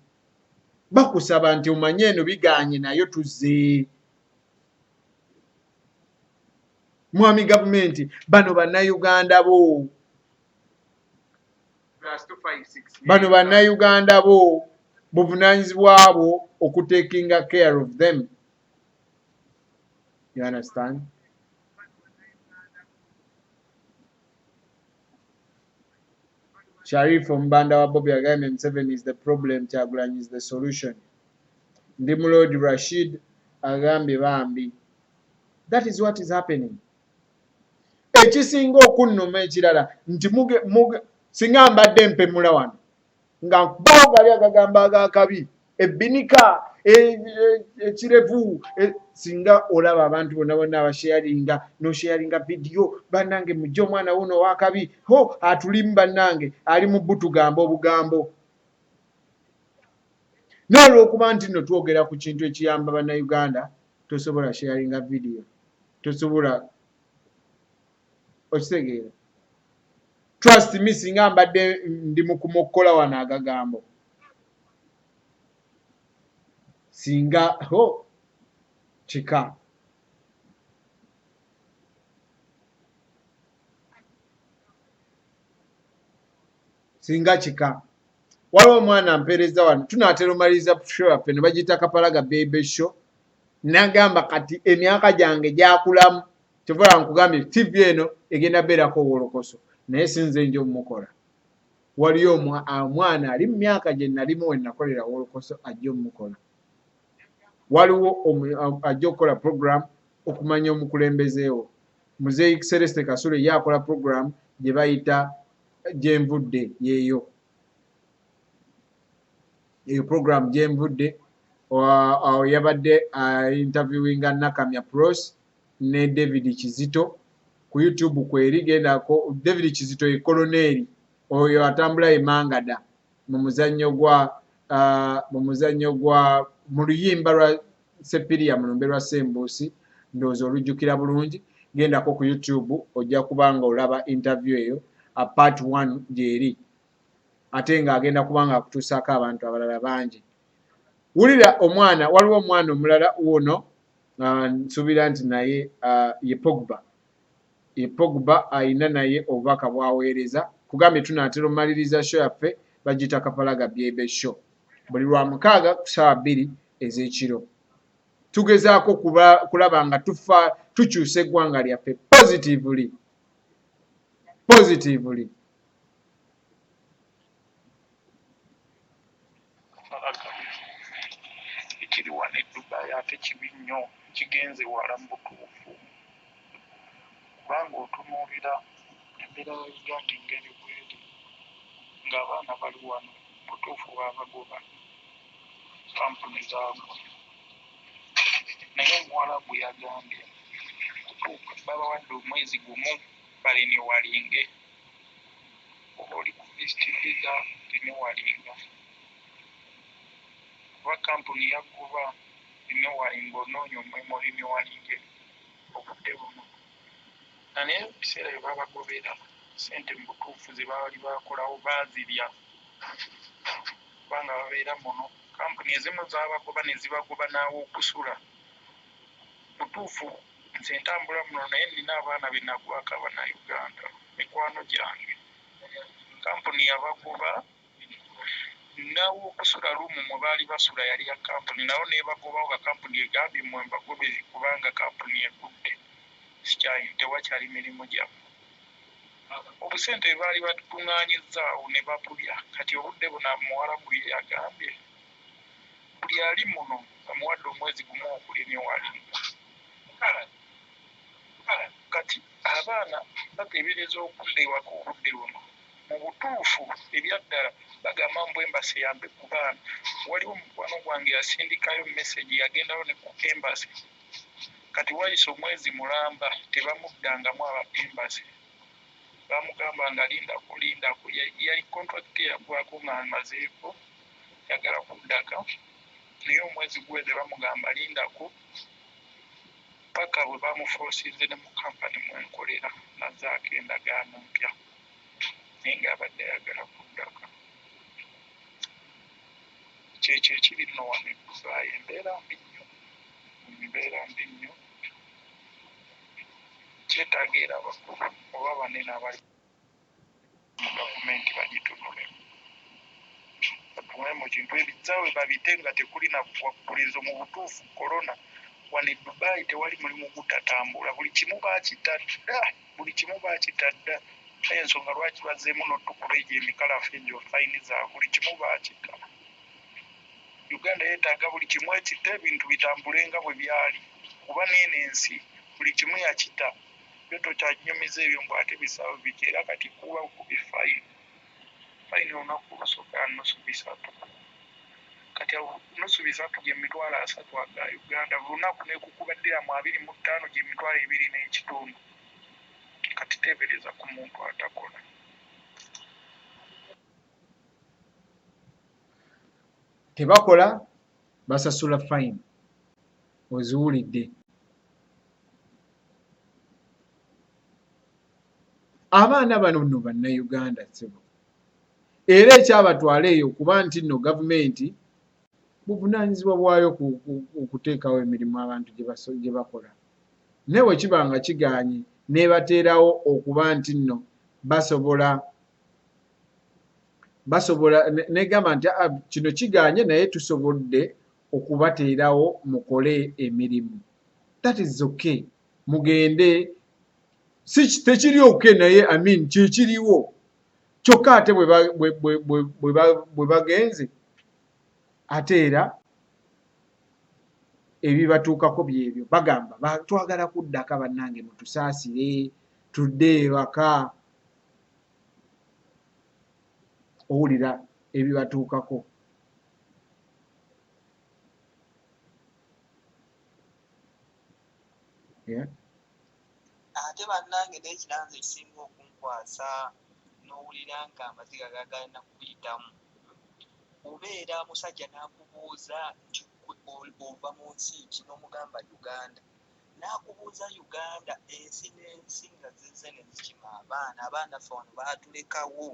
bakusaba nti omanye eno bigaanye nayo tuzze. Mwami gavumenti bano bannayuganda bo buvunaanyizibwa bwo okutakinga care of them. You understand? Sharif Mbanda wa Bobby agambye Museveni is the problem, Kyagulanyi is the solution. Ndi Mulodi Rashid agambye bambi. That is what is happening. Ekisinga okunnuma ekirala nti singa mbadde mpemula wano nga baagali agagamba agakabi ebbinika ekirevu singa olaba abantu bonna bonna abasharinga nosharinga vidiyo bannange mujje omwana wuno wakabi atulimu bannange ali mu butugamba obugambo n'olwokuba nti nno twogera ku kintu ekiyamba bannayuganda tosobola sharinga vidiyo tosobola okitegeera. Trust me singa mbadde ndi mu kumokola wano agagambo singa kika singa kika. Waliwo omwana mpeereza wano tunaatera omaliriza show yaffe ne bagiyita Kapalaga Baby Show n'agamba kati emyaka gyange gyakulamu kyova nkugambye TV eno egenda beerako Wolokoso naye sinze njo mukola. Waliyo omwana ali mu myaka gye nalimu we nakolera Wolokoso ajja omukola. Waliwo ajja okukola program okumanya omukulembezeewo. Muzeeyi Celeste Kasule yakola program gye bayita Gyenvudde yeeyo. Eyo program Gyenvudde yabadde interviewinga Nakamya Pros ne David Kizito ku YouTube kweri gendako. David Kizito ye koloneri oyo atambula emangada mu muzannyo gwa mu luyimba lwa Sepiria Mulumbe lwa Sembuusi ndowooza olujjukira bulungi. Gendako ku YouTube ojja kubanga olaba interview eyo part 1 gyeri ate ng'agenda kubanga akutuusaako abantu abalala bangi. Wulira omwana, waliwo omwana omulala wuno nsuubira nti naye ye Pogba. Ye Pogba ayina naye obubaka bw'aweereza. Kugambye tunaatera omaliriza show yaffe bagiyita Kapalaga Baby Show buli lwa 6 ku ssaawa 2 ez'ekiro. Tugezaako kulaba nga tukyusa eggwanga lyaffe positively. Ekiri wano e Dubai ate kibi nnyo kigenze wala mu butuufu kubanga otunuulira embeera ya Uganda engeri bweri ng'abaana bali wano butuufu babagoba kampuni zaabwe naye Omuwarabu yagambye kutuuka babawadde omwezi gumu baliniwalinge oba oli ku visitiviza liniwalinga kuba kampuni yagoba liniwalinga onoonya omulimu liniwalinge obudde buno naye ebiseera bye babagobera ssente mu butuufu ze baali bakolawo baazirya kubanga babeera muno. Kampuni ezimu zaabagoba ne zibagoba n'awo okusula butuufu nze ntambula muno naye nina abaana be nagwako Abanayuganda mikwano gyange. Kampuni yabagoba n'awo okusula lumu mwe baali basula yali ya kampuni nawo neebagobawo nga kampuni egambye mmwe mbagobe kubanga kampuni egudde sikyayi tewakyali mirimu gyammwe. Obusente bwe baali batukuŋŋaanyizaawo ne babulya kati obudde buno Muwarabu ye yagambye buli ali muno bamuwadde omwezi gumu okuliniwalinga. Kati abaana bateebereza okudda ewaka obudde buno mu butuufu ebyaddala bagamba mbu embasi yambe ku baana. Waliwo mukwano gwange yasindikayo message yagendayo ne ku embasi kati wayise omwezi mulamba tebamuddangamu aba embasi bamugamba nga lindako yali contract yagwako ng'amazeeko yagala kuddaka naye omwezi guweze bamugamba lindako paka bwe bamufoosize ne mu kampani mwenkolera nazaako endagaano mpya naye ng'abadde ayagala kuddaka. Kyekyo ekiri nno wano e Dubai embeera mbi nnyo kyetaaga era abakulu oba banene abali mu gavumenti bagitunulemu batume mu kintu ebizaawe babite nga tekuli na buwakulizo. Mu butuufu korona wano e Dubai tewali mulimu gutatambula buli kimu baakitadda naye ensonga lwaki bazzeemu n'otukuba egyo emikalafu egyo fayini zaabwe buli kimu baakita. Uganda yeetaaga buli kimu ekita ebintu bitambule nga bwe byali kuba n'eno ensi buli kimu yakita byo tokyanyumiza ebyo mbu ate bisaawe bikyera kati kuba kubi fayini olunaku lusooka nusu 3 kati nusu 3 gye3 aga Uganda lunaku nekukuba ddiramu 25 gye2.5 kati teebereza ku muntu atakola. Tebakola basasula fine oziwulidde. Abaana bano nno Bannayuganda sebo era ekyabatwala eyo kuba nti nno gavumenti buvunaanyizibwa bwayo okuteekawo emirimu abantu gye bakola naye bwe kiba nga kigaanye nebateerawo okuba nti nno basobola basobola negamba nti kino kiganye naye tusobodde okubateerawo mukole emirimu. That is okay. Mugende tekiri okay naye kyekiriwo kyokka ate bwe bagenze ate era ebibatuukako byebyo bagamba twagala kuddaka bannange mutusaasire tudde ewaka. Owulira ebibatuukako. Ate bannange n'ekiranze ekisinga okunkwasa n'owulira nga amaziga gagalina kuyitamu, obeera musajja n'akubuuza nti ova mu nsi ki, n'omugamba Uganda, n'akubuuza Uganda, ensi n'ensi nga zizze ne zikima abaana ffe wano baatulekawo,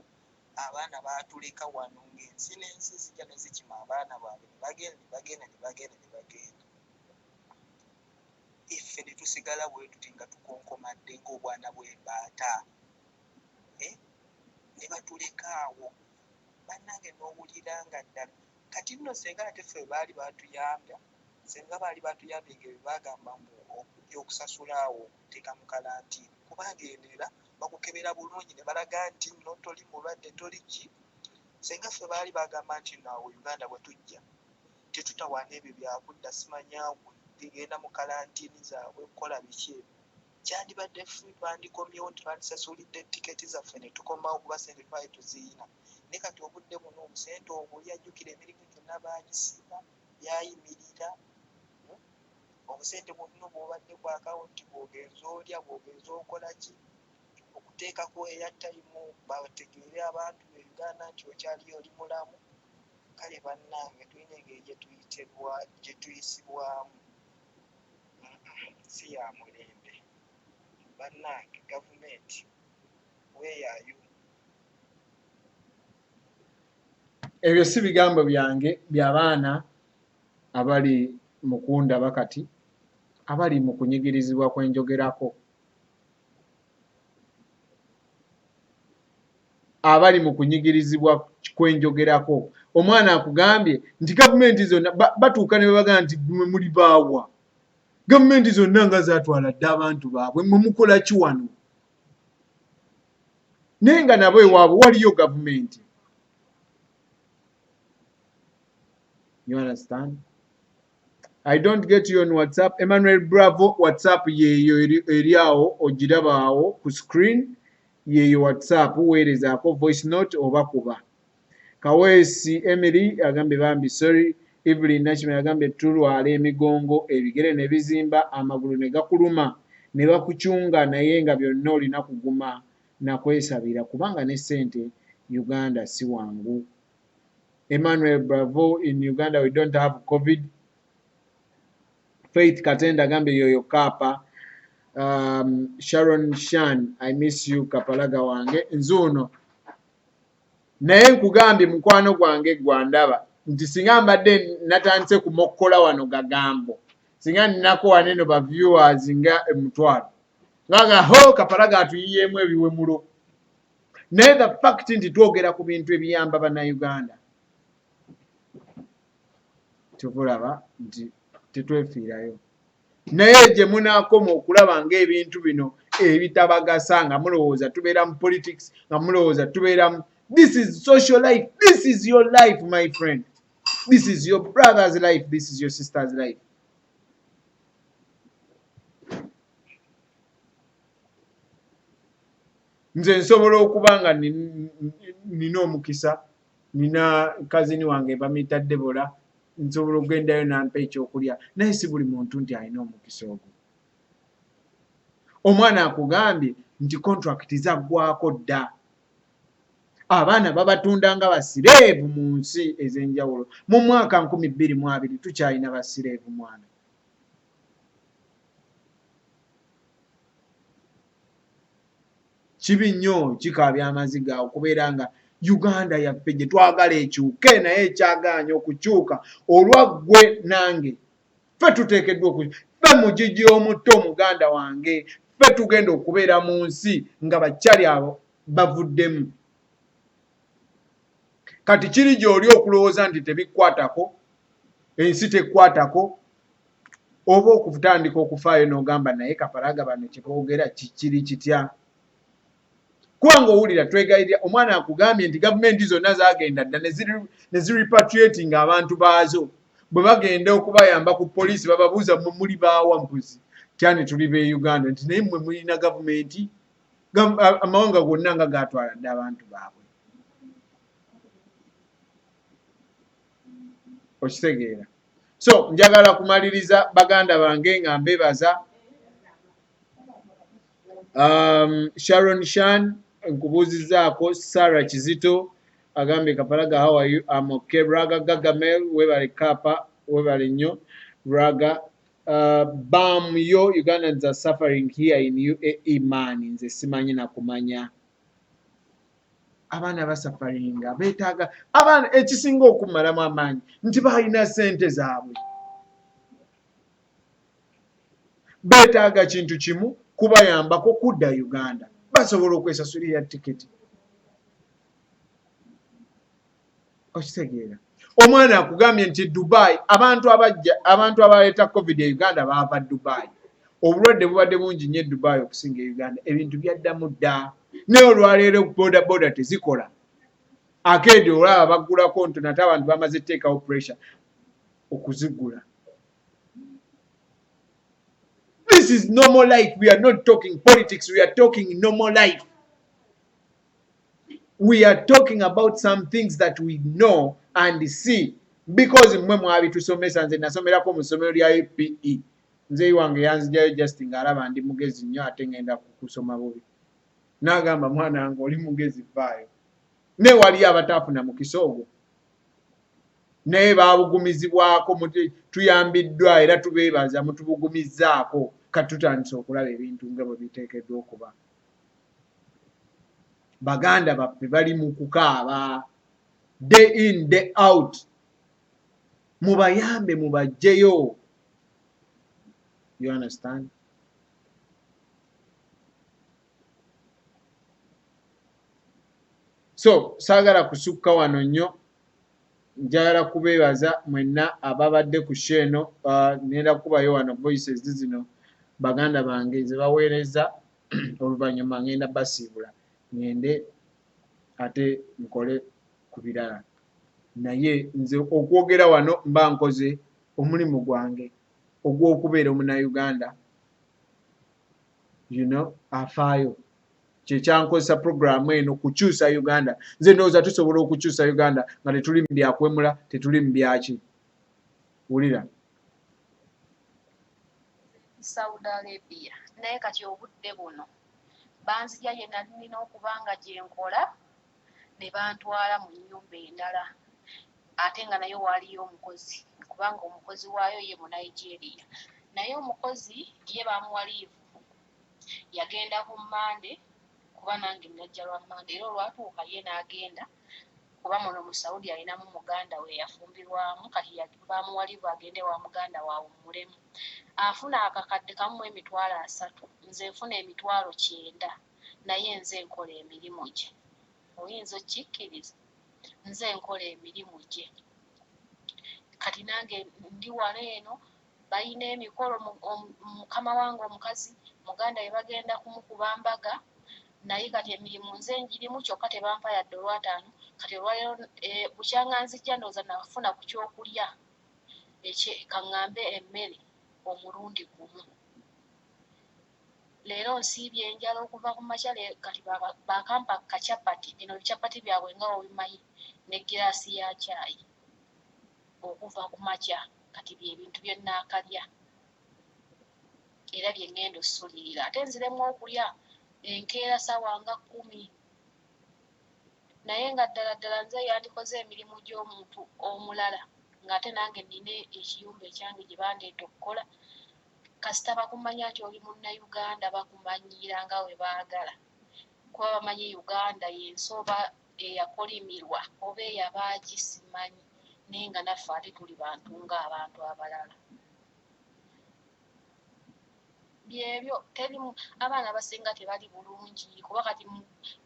abaana baatuleka wano ng'ensi n'ensi zijja ne zikima abaana baabwe ne bagenda. Iffe ne tusigala bwe tuti nga tukonkomadde ng'obwana bw'embaata, ne batuleka awo. Bannange n'owulira nga ddala kati nno senga ate ffe baali baatuyambya, senga baali baatuyambye ng'ebyo bagamba okujja okusasula awo okuteeka mu kalantiini, kubanga enera bakukebera bulungi ne balaga nti nno toli mulwadde toli ki. Senga ffe baali bagamba nti naawe Uganda bwe tujja tetutawaana ebyo byakudda simanyaawe genda mu kalantiini zaabwe kukola biki ebyo. Kyandibadde ffe twandikomyewo nti twandisasulidde tiketi zaffe ne tukomawo kuba sente twali tuziina. Ne kati obudde buno obusente obuli ajjukira emirimu gyonna baagisiba byayimirira. Obusente bwonna bw'obadde ku akawunti bw'ogenza olya bw'ogenza okola ki, okuteekako eyatayimu bategeere abantu be Uganda nti okyaliyo oli mulamu. Kale bannange tulina engeri gye tuyisibwamu, si ya mulembe. Bannange gavumenti weeyaayo. Ebyo si bigambo byange, by'abaana abali mu kundaba kati, abali mu kunyigirizibwa kwenjogerako, abali mu kunyigirizibwa kwenjogerako. Omwana akugambye nti gavumenti zonna batuuka ne babagamba nti mwe muli baawa, gavumenti zonna nga zaatwala dde abantu baabwe, mwe mukola ki wano? Naye nga nabo ewaabwe waliyo gavumenti. You understand? I don't get you on WhatsApp. Emmanuel Bravo, WhatsApp yeyo eri awo, ogiraba awo ku screen, yeyo WhatsApp weerezaako voice note oba kuba. Kaweesi Emily agambye bambi sorry. Evelyn Nakime agambye tulwala emigongo, ebigere ne bizimba, amagulu ne gakuluma, ne bakucunga naye nga byonna olina kuguma na kwesabira kubanga ne ssente Uganda si wangu. Emmanuel Bravo, in Uganda we don't have COVID. Faith Katenda agambye yoyo kapa. Sharon Shan, I miss you kapalaga wange. Nzuno naye nkugambye mukwano gwange gwandaba nti singa mbadde natandise kumokkola wano gagambo, singa nnako waneno ba viewers nga emutwalo ngaga ho kapalaga atuyiyeemu ebiwemulo, naye the fact nti twogera ku bintu ebiyamba bannayuganda tukulaba nti tetwefiirayo. Naye gye munaakoma okulaba ng'ebintu bino ebitabagasa nga mulowooza tubeera mu politics, nga mulowooza tubeera mu... This is social life. This is your life, my friend. This is your brother's life. This is your sister's life. Nze nsobola okuba nga nina omukisa, nina kazini wange bamuyita Debola, nsobola okugendayo nampa ekyokulya, naye si buli muntu nti alina omukisa ogwo. Omwana akugambye nti contract zaggwako dda. Abaana babatunda nga basireevu mu nsi ez'enjawulo. Mu mwaka 2020 tukyalina basireevu mwana. Kibi nnyo kikaabya amaziga okubeera nga Uganda yaffe gye twagala ekyuke naye ekyagaanya okukyuka olwaggwe nange. Ffe tuteekeddwa ffe mugigi omuto omuganda wange, ffe tugenda okubeera mu nsi nga bakyali abo bavuddemu. kati kiri gy'oli okulowooza nti tebikwatako ensi tekwatako oba okutandika okufaayo n'ogamba naye Kapalaga bano kye boogera kikiri kitya. Kubanga owulira twegayirira omwana akugambye nti gavumenti zonna zagenda dda ne zirepatriating abantu baazo bwe bagenda okubayamba ku poliisi bababuuza mwe muli baawambuzi tyani tuli be Uganda nti naye mmwe mulina gavumenti amawanga gonna nga gatwala dde abantu baabwe. Okitegeera. So njagala kumaliriza baganda bange nga mbebaza Sharon Shan nkubuuzizaako, Sarah Kizito agambye Kapalaga how are you? I'm okay. Raga Gagamel webale Kapa webale nnyo Raga Bam yo Ugandans are suffering here in UAE man nze simanyi na kumanya abaana basafaringa beetaaga abaana ekisinga okumalamu amaanyi nti balina ssente zaabwe beetaaga kintu kimu kubayambako kudda Uganda basobola okwesasulira tiketi. Okitegeera. Omwana akugambye nti Dubai abantu abaleeta COVID e Uganda baava Dubai. Obulwadde bubadde bungi nnyo Dubai okusinga Uganda. Ebintu byaddamu dda. Naye olwaleero boda tezikola. Akeedi olaba baggulako nti nate abantu bamaze teekawo pressure okuzigula. This is normal life. We are not talking politics. We are talking normal life. We are talking about some things that we know and see. Because mwe mwabitusomesa nze nasomerako mu ssomero lya APE. Nze wange yanzijayo just ng'alaba ndi mugezi nnyo ate ngenda kusoma bubi. N'agamba mwana wange oli mugezi vaayo. Ne wali abataafuna mu kisoogo. Naye baabugumizibwako tuyambiddwa era tubeebaza mutubugumizzaako katutandise okulaba ebintu nga bwe biteekeddwa okuba. Baganda baffe bali mu kukaaba day in day out. Mubayambe mubajjeyo. You understand? So saagala kusukka wano nnyo. Njagala kubeebaza mwenna ababadde ku sheno nenda kubayo wano voices zino baganda bange ze baweereza oluvannyuma ngenda basiibula ngende ate nkole ku birala. Naye nze okwogera wano mba nkoze omulimu gwange ogw'okubeera omunnauganda afaayo. Kyekyankozesa programu eno kukyusa Uganda. Nze ndowooza tusobola okukyusa Uganda nga tetuli mu byakwemula, tetuli mu byaki. Wulira. Saudi Arabia naye kati obudde buno banzija ye nalina okubanga gye nkola ne bantwala mu nnyumba endala ate nga nayo waaliyo omukozi kubanga omukozi waayo ye mu Nigeria naye omukozi ye bamuwa liivu yagenda ku Mande kuba nange najja lwa Mande era olwatuuka ye n'agenda kuba muno mu Saudi alinamu muganda we yafumbirwamu kati bamuwa liivu agende wa muganda waawe omulemu afuna akakadde kamu emitwalo 3 nze nfuna emitwalo 9 naye nze nkola emirimu gye. Oyinza okikkiriza? Nze nkola emirimu gye. Kati nange ndi wano eno balina emikolo mukama wange omukazi muganda we bagenda kumukuba mbaga naye kati emirimu nze njirimu kyokka tebampa yadde olwataano kati olwaleero bukyanga nzijja ndowooza nafuna ku kyokulya kaŋŋambe emmere omulundi gumu. Leero nsiibye enjala okuva ku makya kati bakampa kacapati bino bicapati byabwe nga obimanyi ne giraasi ya caayi okuva ku makya kati byebintu bye nnaakalya era bye ŋŋenda ossulirira ate nziremu okulya enkeera ssaawa nga 10 naye nga ddala ddala nze yandikoze emirimu gy'omuntu omulala ng'ate nange nnina ekiyumba ekyange gye bandeeta okukola kasita bakumanya nti oli munnayuganda bakumanyiira nga we baagala kuba bamanyi Uganda y'ensi oba eyakolimirwa oba eyabaagi simanyi naye nga naffe ate tuli bantu ng'abantu abalala. byebyo teri abaana abasinga tebali bulungi kuba kati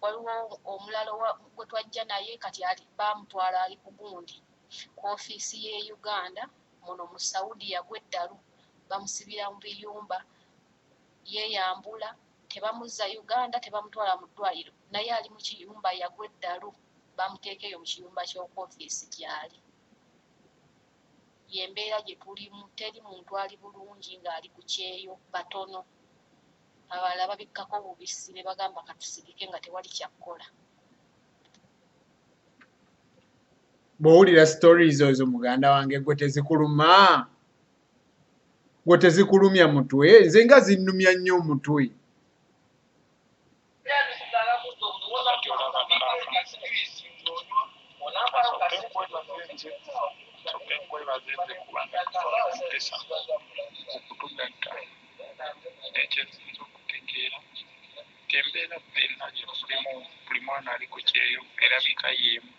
waliwo omulala gwe twajja naye kati bamutwala ali ku gundi ku ofiisi y'e Uganda muno mu Saudiya gw'eddalu bamusibira mu biyumba yeeyambula tebamuzza Uganda tebamutwala mu ddwaliro naye ali mu kiyumba yagw'eddalu bamuteekeyo mu kiyumba ky'oku ofiisi gy'ali yembeera gye tulimu teri muntu ali bulungi ng'ali ku kyeyo batono abalala babikkako bubisi ne bagamba katusigike nga tewali kyakkola. Bw'owulira stories ezo muganda wange gwe tezikuluma gwe tezikulumya mutwe nze nga zinnumya nnyo omutwe. Ekyensinza okutegeera embeera zonna gye tulimu buli mwana ali ku kyeyo erabika yeemu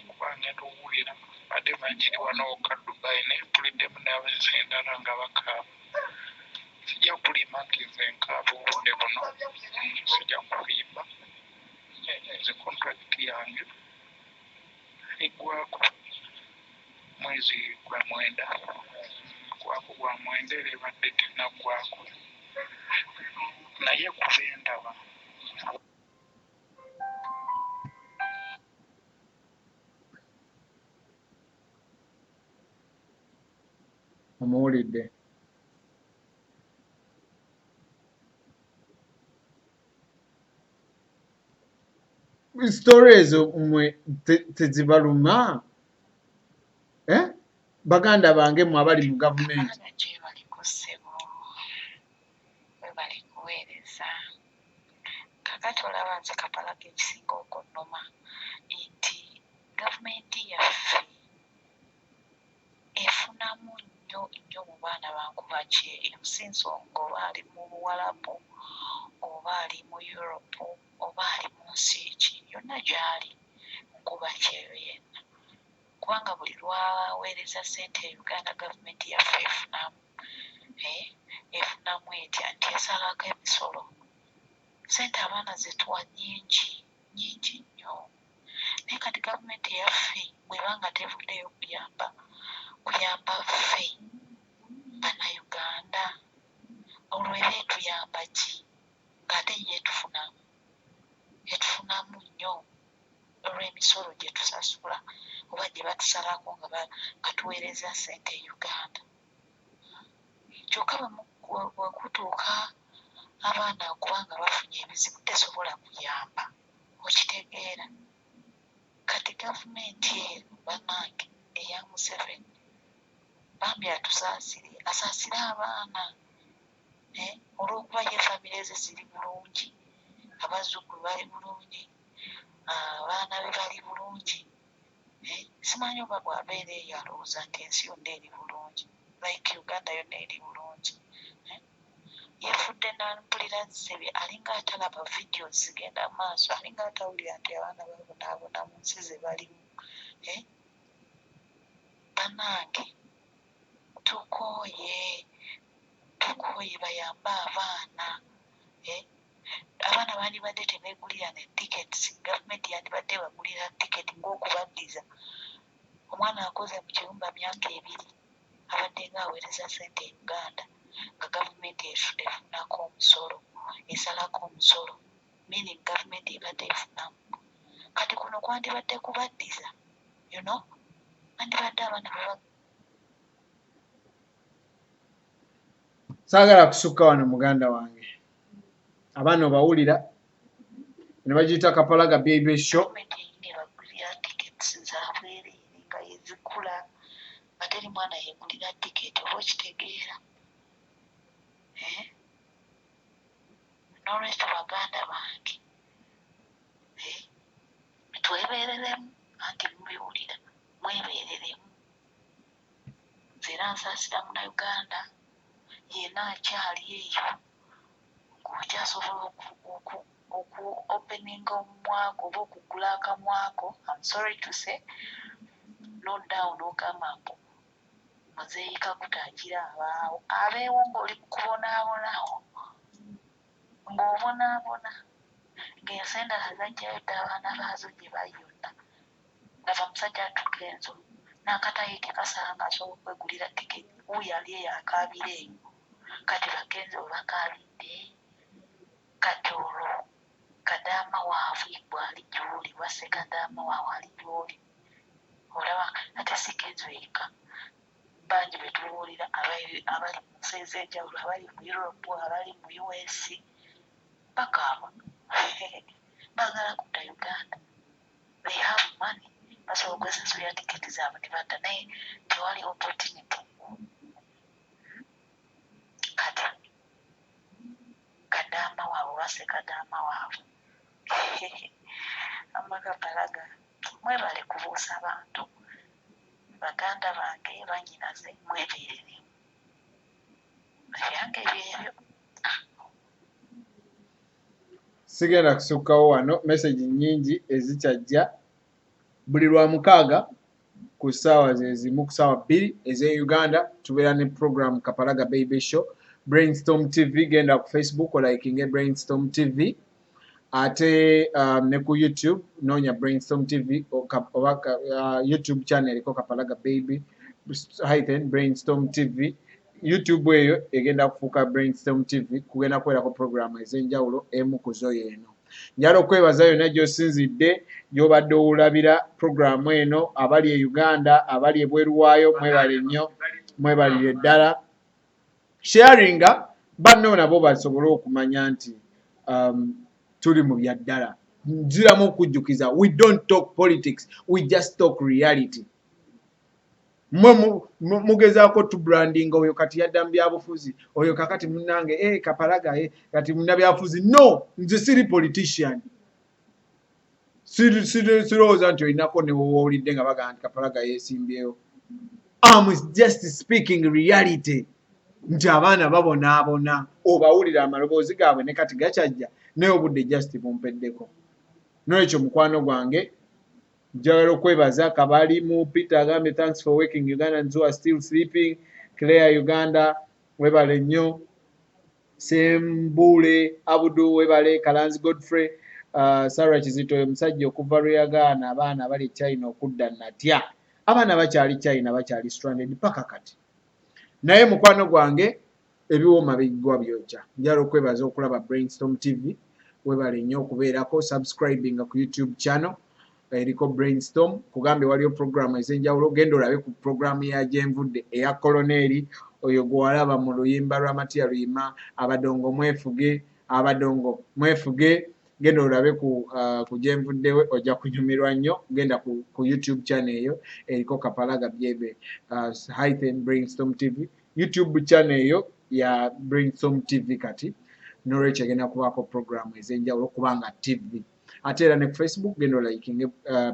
kuba netuwulira badde bagiri wano ka Dubai naye tuliddemu n'abensi endala nga bakaaba sijja kulima nti nze nkaaba obudde buno sijja kulimba nze kontrakiti yange eggwako mwezi gwa mwenda gwako gwa mwenda era ebadde tennaggwako naye kuba endaba omuwulidde story ezo mmwe tezibaluma baganda bange mmwe abali mu gavumenti gye bali ku ssebo bwe bali kuweereza kakati olaba nze kapalaga ekisinga okunnuma nti gavumenti yaffe efunamu nnyo mu baana bankuba kyeyo si nsonga oba ali mu Buwalabu oba ali mu Europe oba ali mu nsi ki yonna gy'ali nkuba kyeyo yenna kubanga buli lwaweereza ssente e Uganda gavumenti yaffe efunamu etya nti esalako emisolo ssente abaana zetuwa nnyingi nnyo naye kati gavumenti yaffe bwebanga tevuddeyo kuyamba ffe bannayuganda olwo eba etuyamba ki ng'ate ye etufunamu nnyo olw'emisolo gye tusasula oba gye batusalako nga tuweereza ssente e Uganda kyokka bwekutuuka abaana okubanga bafunye ebizibu tesobola kuyamba okitegeera kati gavumenti eno bannange eya Museveni bambi asaasire abaana olw'okuba ye famire ze ziri bulungi abazzukulu bali bulungi abaana be bali bulungi simanyi oba bw'abeera eyo alowooza nti ensi yonna eri bulungi like Uganda yonna eri bulungi yefudde nampulira zzebe alinga atalaba vidiyo zigenda maaso alinga atawulira nti abaana babonaabona mu nsi ze balimu bannange tukooye bayambe abaana abaana bandibadde tebeegulira ne tiketi gavumenti yandibadde bagulira tiketi ng'okubaddiza omwana akoze mu kiyumba myaka 2 abadde ng'aweereza ssente e Uganda nga gavumenti efunako omusolo esalako omusolo meaning gavumenti ebadde efunamu kati kuno kwandibadde kubaddiza bandibadde abaana saagala kusukka wano muganda wange abaana obawulira ne bagiyita Kapalaga Baby Show bagulira tiketi zabwereere nga yezikula ate eri mwana yegulira tiketi oba okitegeera n'olwekyo baganda bange twebeereremu anti mubiwulira mwebeereremu nzera nsaasira Munnayuganda yenna akyali eyo ng'okyasobola openinga omumwako oba okugula akamwako I'm sorry to say no down ogamba mbu muzeeyika kutagira abaawo abeewo ng'oli mu kubonaabonawo ng'obonaabona ng'ensi endala zajjayo dda abaana baazo gye bayonna nga bamusajja atuka enzo n'akatayi tekasanga asobola okwegulira tiketi wuuyo ali eyo akaabira eyo kati bagenzi we bakaabidde kati olwo kadaama waabwe bw'ali gy'oli wasse kadaama waabwe ali gy'oli olaba ate si genzo yekka bangi be tubuulira abali mu nsi ez'enjawulo abali mu Europe abali mu US bakaaba baagala kudda Uganda they have money basobola okwesasulira tiketi zaabwe ne badda naye tewali opportunity kati kadaama waabwe basse kadaama waabwe amakapalaga mwebale kubuusa bantu baganda bange banyinaze mwebeerere ebyange byebyo sigenda kusukkawo wano message nyingi ezikyajja buli lwa mukaaga ku ssaawa zezimu ku ssaawa 2 ez'e Uganda tubeera ne program Kapalaga Baby Show Brainstorm TV genda ku Facebook olaikinge Brainstorm TV ate ne ku YouTube noonya Brainstorm TV oba YouTube channel eriko Kapalaga Baby Brainstorm TV YouTube eyo egenda kufuuka Brainstorm TV kugenda kubeerako programu ez'enjawulo emu ku zo yeeno njala okwebaza yonna gy'osinzidde gy'obadde owulabira programu eno abali e Uganda abali ebweru waayo mwebale nnyo mwebalire ddala sharinga banno nabo basobole okumanya nti tuli mu bya ddala nziramu okujjukiza we don't talk politics we just talk reality mugezaako tubrandinga oyo kati yadda mu byabufuzi oyo kakati munnange Kapalaga kati munnabyabufuzi no nze siri politician sirowooza nti olinako ne woowulidde nga bagamba nti Kapalaga yeesimbyewo I'm just speaking reality nti abaana babonaabona obawulira amaloboozi gaabwe ne kati gakyajja naye obudde just bumpeddeko n'ekyo mukwano gwange njagala okwebaza kabali mu Peter agambye thanks for waking Ugandans who are still sleeping Claire Uganda webale nnyo Sembule Abudu webale Kalanzi Godfrey Sarah Kizito omusajja okuva lweyagaana abaana bali China okudda natya abaana bakyali China bakyali stranded paka kati naye mukwano gwange ebiwooma biggwa byokya njagala okwebaza okulaba Brainstorm TV webale nnyo okubeerako subscribing ku YouTube channel eriko Brainstorm kugambe waliyo programu ez'enjawulo genda olabe ku programu ya gyenvudde eya koloneri oyo gwalaba mu luyimba lwa Matia Luyima abadongo mwefuge genda olabe ku gyenvuddewe ojja kunyumirwa nnyo genda ku YouTube channel eyo eriko Kapalaga Baby Brainstorm TV YouTube channel eyo ya Brainstorm TV kati n'olwekyo egenda kubaako programu ez'enjawulo kubanga TV ate era ne ku Facebook genda olikinge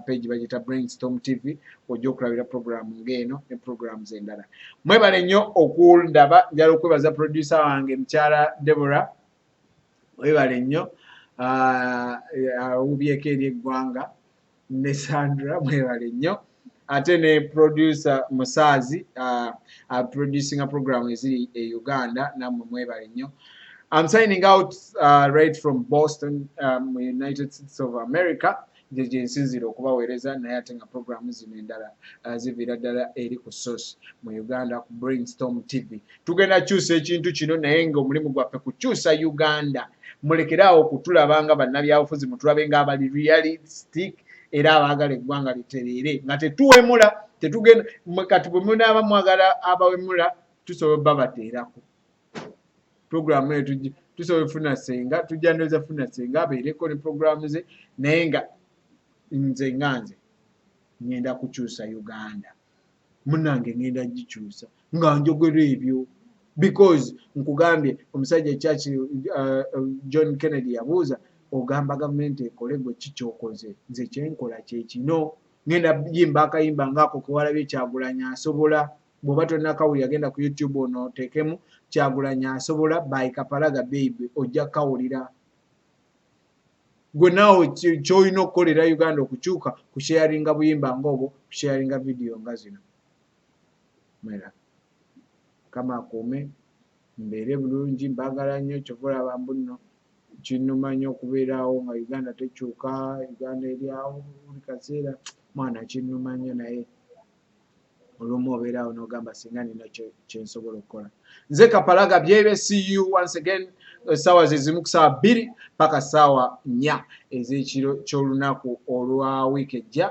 page bagita Brainstorm TV ojja okulabira programu ng'eno ne programs endala mwebale nnyo okundaba njala okwebaza producer wange mukyala Deborah webale nnyo awubyeko eri eggwanga ne Sandra mwebale nnyo ate ne producer Musaazi producinga programu eziri e Uganda nammwe mwebale nnyo I'm signing out right from Boston, United States of America. Gye nsinzira okubaweereza naye ate nga programu zino endala ziviira ddala eri ku source mu Uganda ku Brainstorm TV. Tugenda kyusa ekintu kino naye ng'omulimu gwaffe kukyusa Uganda. Mulekeraawo okutulabanga bannabyabufuzi mutulabe ng'abali realistic era abaagala eggwanga litereere nga tetuwemula tetugenda kati bwe munaaba mwagala abawemula tusobola babateerako. Programu eyo tusobola ofuna senga tujja ndoza funa senga abeereko ne programu ze naye nga nze ngenda kukyusa Uganda munnange ngenda gikyusa nga njogera ebyo because nkugambye omusajja ekyaki John Kennedy yabuuza ogamba gavumenti ekole gwe kikyokoze nze kyenkola kyekino ngenda yimba akayimba ngaako kewalabye Kyagulanyi asobola bw'oba tonnakawulira agenda ku YouTube ono oteekemu Kyagulanyi asobola by Kapalaga Baby ojja kawulira gwe naawe ky'olina okukolera Uganda okukyuka kusharinga buyimba ng'obwo kusharinga video nga zino mwera Mukama akuume mbeere bulungi, mbagala nnyo kyova olaba mbu nno kinnuma nnyo okubeerawo nga Uganda tekyuka, Uganda eryawo buli kaseera, mwana kinnuma nnyo naye olumu obeerawo n'ogamba singa nina kyensobola okukola. Nze Kapalaga Byebe, see you once again essaawa zezimu ku ssaawa 2 paka ssaawa 4 ez'ekiro ky'olunaku olwa wiiki ejja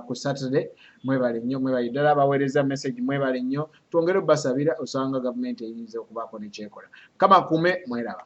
ku Saturday. Mwebale nnyo, mwebale ddala abaweereza message, mwebale nnyo, twongere obbasabira osanga gavumenti eyinza okubaako ne kyekola. Mukama akuume, mweraba.